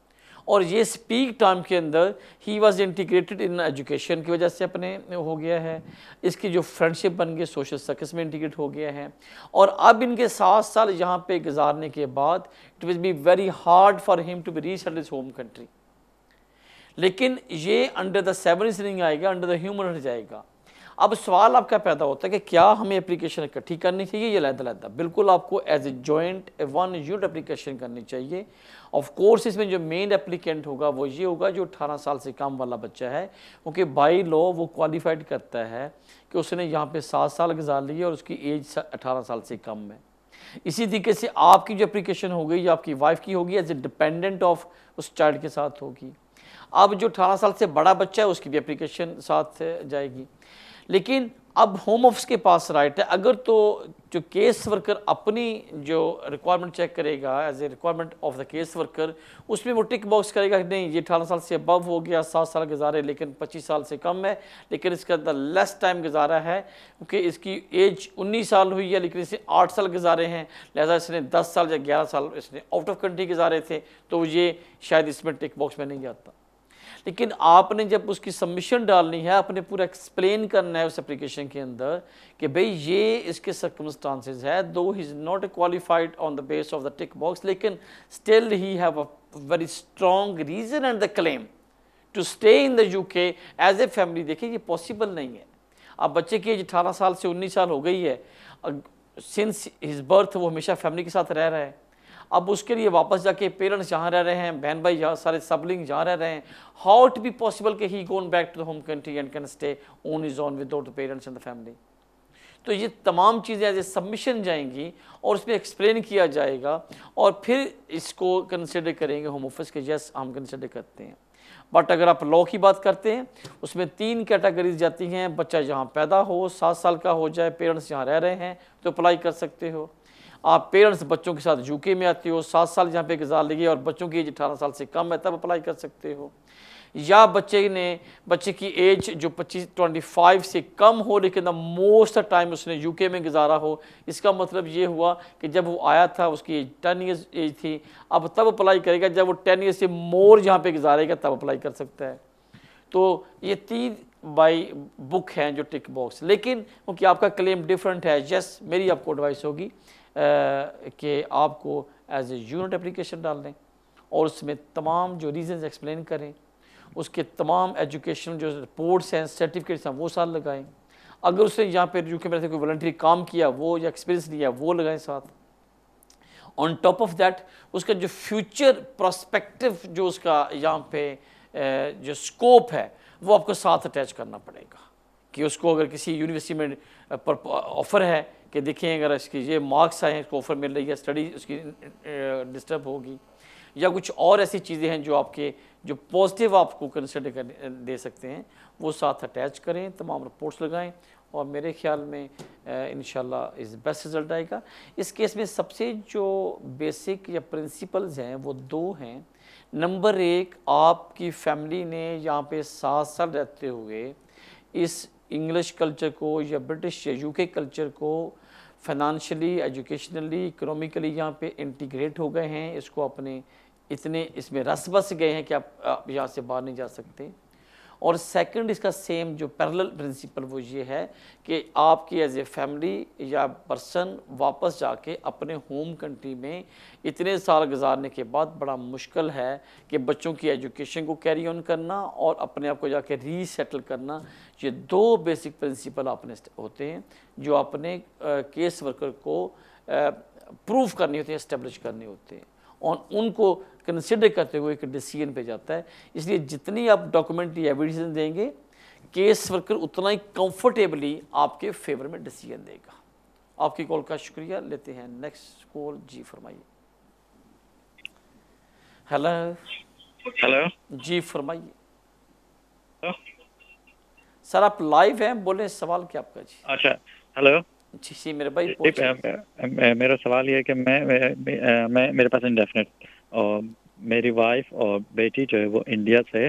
और ये पीक टाइम के अंदर he was integrated in education की वजह से अपने हो गया है, इसकी जो फ्रेंडशिप बन गई सोशल सर्कस में इंटीग्रेट हो गया है, और अब इनके 7 साल यहाँ पे गुजारने के बाद it will be very hard for him to be resettle his home country. लेकिन ये अंडर द 7 ईयर्स नहीं आएगा, अंडर द ह्यूमन राइट जाएगा। अब सवाल आपका पैदा होता है कि क्या हमें एप्लीकेशन इकट्ठी करनी चाहिए या अलग-अलग? बिल्कुल आपको as a joint 1 unit application करनी चाहिए। ऑफ कोर्स इसमें जो मेन एप्लीकेंट होगा वो ये होगा जो 18 साल से कम वाला बच्चा है, क्योंकि बाई लॉ वो क्वालिफाइड करता है कि उसने यहाँ पे 7 साल गुजार लिए और उसकी एज 18 साल से कम है। इसी तरीके से आपकी जो एप्लीकेशन होगी, जो आपकी वाइफ की होगी, एज ए डिपेंडेंट ऑफ उस चाइल्ड के साथ होगी। अब जो 18 साल से बड़ा बच्चा है उसकी भी एप्लीकेशन साथ जाएगी। लेकिन अब होम ऑफिस के पास राइट है, अगर तो जो केस वर्कर अपनी जो रिक्वायरमेंट चेक करेगा as a requirement of the case worker, उसमें वो टिक बॉक्स करेगा कि नहीं ये 18 साल से अबव हो गया, 7 साल गुजारे लेकिन 25 साल से कम है, लेकिन इसके अंदर लेस टाइम गुजारा है क्योंकि इसकी एज 19 साल हुई है लेकिन इसे 8 साल गुजारे हैं, लिहाजा इसने 10 साल या 11 साल इसने आउट ऑफ कंट्री गुजारे थे, तो ये शायद इसमें टिक बॉक्स में नहीं आता। लेकिन आपने जब उसकी सबमिशन डालनी है, आपने पूरा एक्सप्लेन करना है उस एप्लीकेशन के अंदर कि भाई ये इसके सर्कमस्टांसेस है, though he is not qualified on the base of the tick box, लेकिन still he have a very strong reason and the claim to stay in the UK as a family. देखिए ये possible नहीं है। अब बच्चे की as 18 साल से 19 साल हो गई है, सिंस हिज बर्थ वो हमेशा फैमिली के साथ रह रहा है। अब उसके लिए वापस जाके पेरेंट्स जहाँ रह रहे हैं, बहन भाई जहाँ सारे सबलिंग जहाँ रह रहे हैं, हाउ इट बी पॉसिबल कि he gone back to the home country and can stay on his own without the parents and the family. तो ये तमाम चीज़ें एज ए सबमिशन जाएंगी और उसमें एक्सप्लेन किया जाएगा और फिर इसको कंसिडर करेंगे होम ऑफिस के, यस हम कंसिडर करते हैं। बट अगर आप लॉ की बात करते हैं उसमें 3 कैटेगरीज जाती हैं। बच्चा जहाँ पैदा हो, 7 साल का हो जाए, पेरेंट्स जहाँ रह रहे हैं तो अप्लाई कर सकते हो। आप पेरेंट्स बच्चों के साथ यूके में आते हो, 7 साल जहाँ पे गुजार लिए और बच्चों की एज 18 साल से कम है, तब अप्लाई कर सकते हो। या बच्चे की एज जो 25 से कम हो लेकिन मोस्ट टाइम उसने यूके में गुजारा हो, इसका मतलब ये हुआ कि जब वो आया था उसकी एज 10 ईयर्स एज थी, अब तब अप्लाई करेगा जब वो 10 ईयर्स से मोर जहाँ पे गुजारेगा तब अप्लाई कर सकता है। तो ये 3 बाई बुक हैं जो टिक बॉक्स। लेकिन क्योंकि आपका क्लेम डिफरेंट है, यस मेरी आपको एडवाइस होगी कि आपको एज ए यूनिट एप्लीकेशन डाल दें और उसमें तमाम जो रीज़न्स एक्सप्लेन करें, उसके तमाम एजुकेशनल जो रिपोर्ट्स हैं, सर्टिफिकेट्स हैं वो साथ लगाएं। अगर उसने यहाँ पे यूके में रहते कोई वॉलंटरी काम किया वो या एक्सपीरियंस लिया वो लगाएं साथ। ऑन टॉप ऑफ दैट उसका जो फ्यूचर प्रोस्पेक्टिव जो उसका यहाँ पे जो स्कोप है वो आपको साथ अटैच करना पड़ेगा कि उसको अगर किसी यूनिवर्सिटी में ऑफ़र है कि देखें अगर इसकी ये मार्क्स आए हैं, इसको ऑफ़र मिल रही है, स्टडी उसकी डिस्टर्ब होगी, या कुछ और ऐसी चीज़ें हैं जो आपके जो पॉजिटिव आपको कंसिडर कर दे सकते हैं, वो साथ अटैच करें, तमाम रिपोर्ट्स लगाएं और मेरे ख्याल में इंशाल्लाह इस बेस्ट रिज़ल्ट आएगा। इस केस में सबसे जो बेसिक या प्रिंसिपल्स हैं वो 2 हैं। नंबर 1, आपकी फैमिली ने यहाँ पे 7 साल रहते हुए इस इंग्लिश कल्चर को या ब्रिटिश या यूके कल्चर को फाइनेंशियली, एजुकेशनली, इकोनॉमिकली यहाँ पे इंटीग्रेट हो गए हैं, इसको अपने इतने इसमें रस बस गए हैं कि आप यहाँ से बाहर नहीं जा सकते। और सेकंड इसका सेम जो पैरेलल प्रिंसिपल वो ये है कि आपकी एज ए फैमिली या पर्सन वापस जाके अपने होम कंट्री में इतने साल गुजारने के बाद बड़ा मुश्किल है कि बच्चों की एजुकेशन को कैरी ऑन करना और अपने आप को जाके रीसेटल करना। ये 2 बेसिक प्रिंसिपल अपने होते हैं जो अपने केस वर्कर को प्रूव करनी होती है, इस्टेब्लिश करने होते हैं और उनको कंसिडर करते हुए एक डिसीजन पे जाता है। इसलिए जितनी आप डॉक्यूमेंट्री एविडेंस देंगे केस वर्कर उतना ही कंफर्टेबली आपके फेवर में डिसीजन देगा। आपकी कॉल का शुक्रिया। लेते हैं नेक्स्ट कॉल। जी फरमाइए। हेलो हेलो जी फरमाइए। सर आप लाइव हैं, बोले सवाल क्या आपका? जी अच्छा हेलो जी मेरे भाई मेरा सवाल ये है कि मैं मेरे पास इंडेफिनेट और मेरी वाइफ और बेटी जो है वो इंडिया से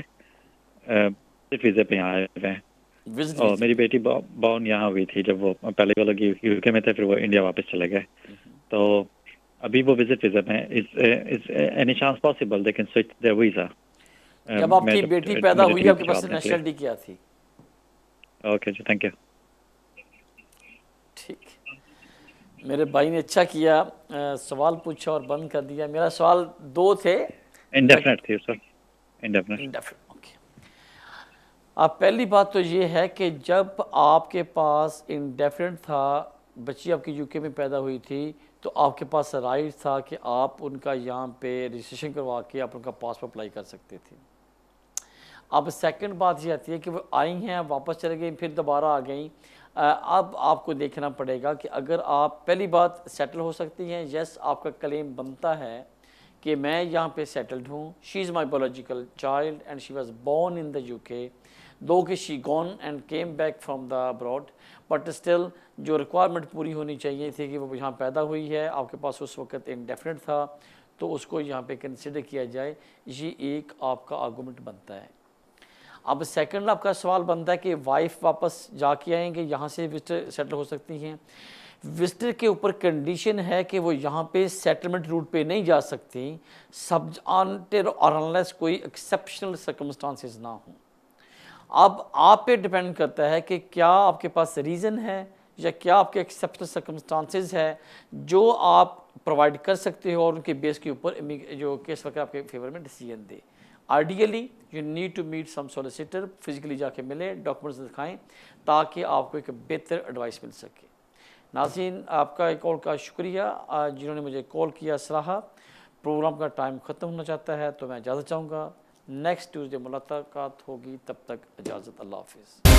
वीज़े पे आए हुए हैं और मेरी बेटी बॉर्न यहाँ हुई थी जब वो पहले वो लोग यूके में थे, फिर वो इंडिया वापस चले गए। तो अभी वो विजिट वीज़ा में is any chance possible they can switch there visa? जब आपकी बेटी पैदा हुई आपके पास नेशनलिटी क्या थी? ओके जी, थैंक यू। ठीक, मेरे भाई ने अच्छा किया, सवाल पूछा और बंद कर दिया। मेरा सवाल 2 थे। इंडेफिनेट थी सर, इंडेफिनेट। ओके, अब पहली बात तो ये है कि जब आपके पास इंडेफिनेट था, बच्ची आपकी यूके में पैदा हुई थी, तो आपके पास राइट था कि आप उनका यहाँ पे रजिस्ट्रेशन करवा के आप उनका पासपोर्ट अप्लाई कर सकते थे। अब सेकंड बात ये आती है कि वो आई हैं, वापस चले गई, फिर दोबारा आ गई। अब आपको देखना पड़ेगा कि अगर आप पहली बात सेटल हो सकती हैं, यस आपका क्लेम बनता है कि मैं यहाँ पे सेटल्ड हूँ, she is my biological child and she was born in the UK, though कि she gone and came back from the abroad, but still जो रिक्वायरमेंट पूरी होनी चाहिए थी कि वो यहाँ पैदा हुई है, आपके पास उस वक्त इंडेफिनिट था, तो उसको यहाँ पे कंसिडर किया जाए। ये एक आपका आर्गूमेंट बनता है। अब सेकंड आपका सवाल बनता है कि वाइफ वापस जाके आएंगे, यहाँ से विजिटर सेटल हो सकती हैं। विजिटर के ऊपर कंडीशन है कि वो यहाँ पे सेटलमेंट रूट पे नहीं जा सकती सब अनटिल और अनलेस कोई एक्सेप्शनल सर्कमस्टांसेस ना हो। अब आप पे डिपेंड करता है कि क्या आपके पास रीज़न है या क्या आपके एक्सेप्शनल सर्कमस्टांसेस है जो आप प्रोवाइड कर सकते हो और उनके बेस के ऊपर जो केस वर्कर आपके फेवर में डिसीजन दे। Ideally you need to meet some solicitor, physically जाके मिले, डॉक्यूमेंट्स दिखाएं ताकि आपको एक बेहतर एडवाइस मिल सके। नाज़रीन, आपका एक कॉल का शुक्रिया जिन्होंने मुझे कॉल किया सलाह। प्रोग्राम का टाइम ख़त्म होना चाहता है तो मैं इजाज़त चाहूँगा। नेक्स्ट ट्यूसडे मुलाकात होगी, तब तक इजाज़त, अल्लाह हाफिज़।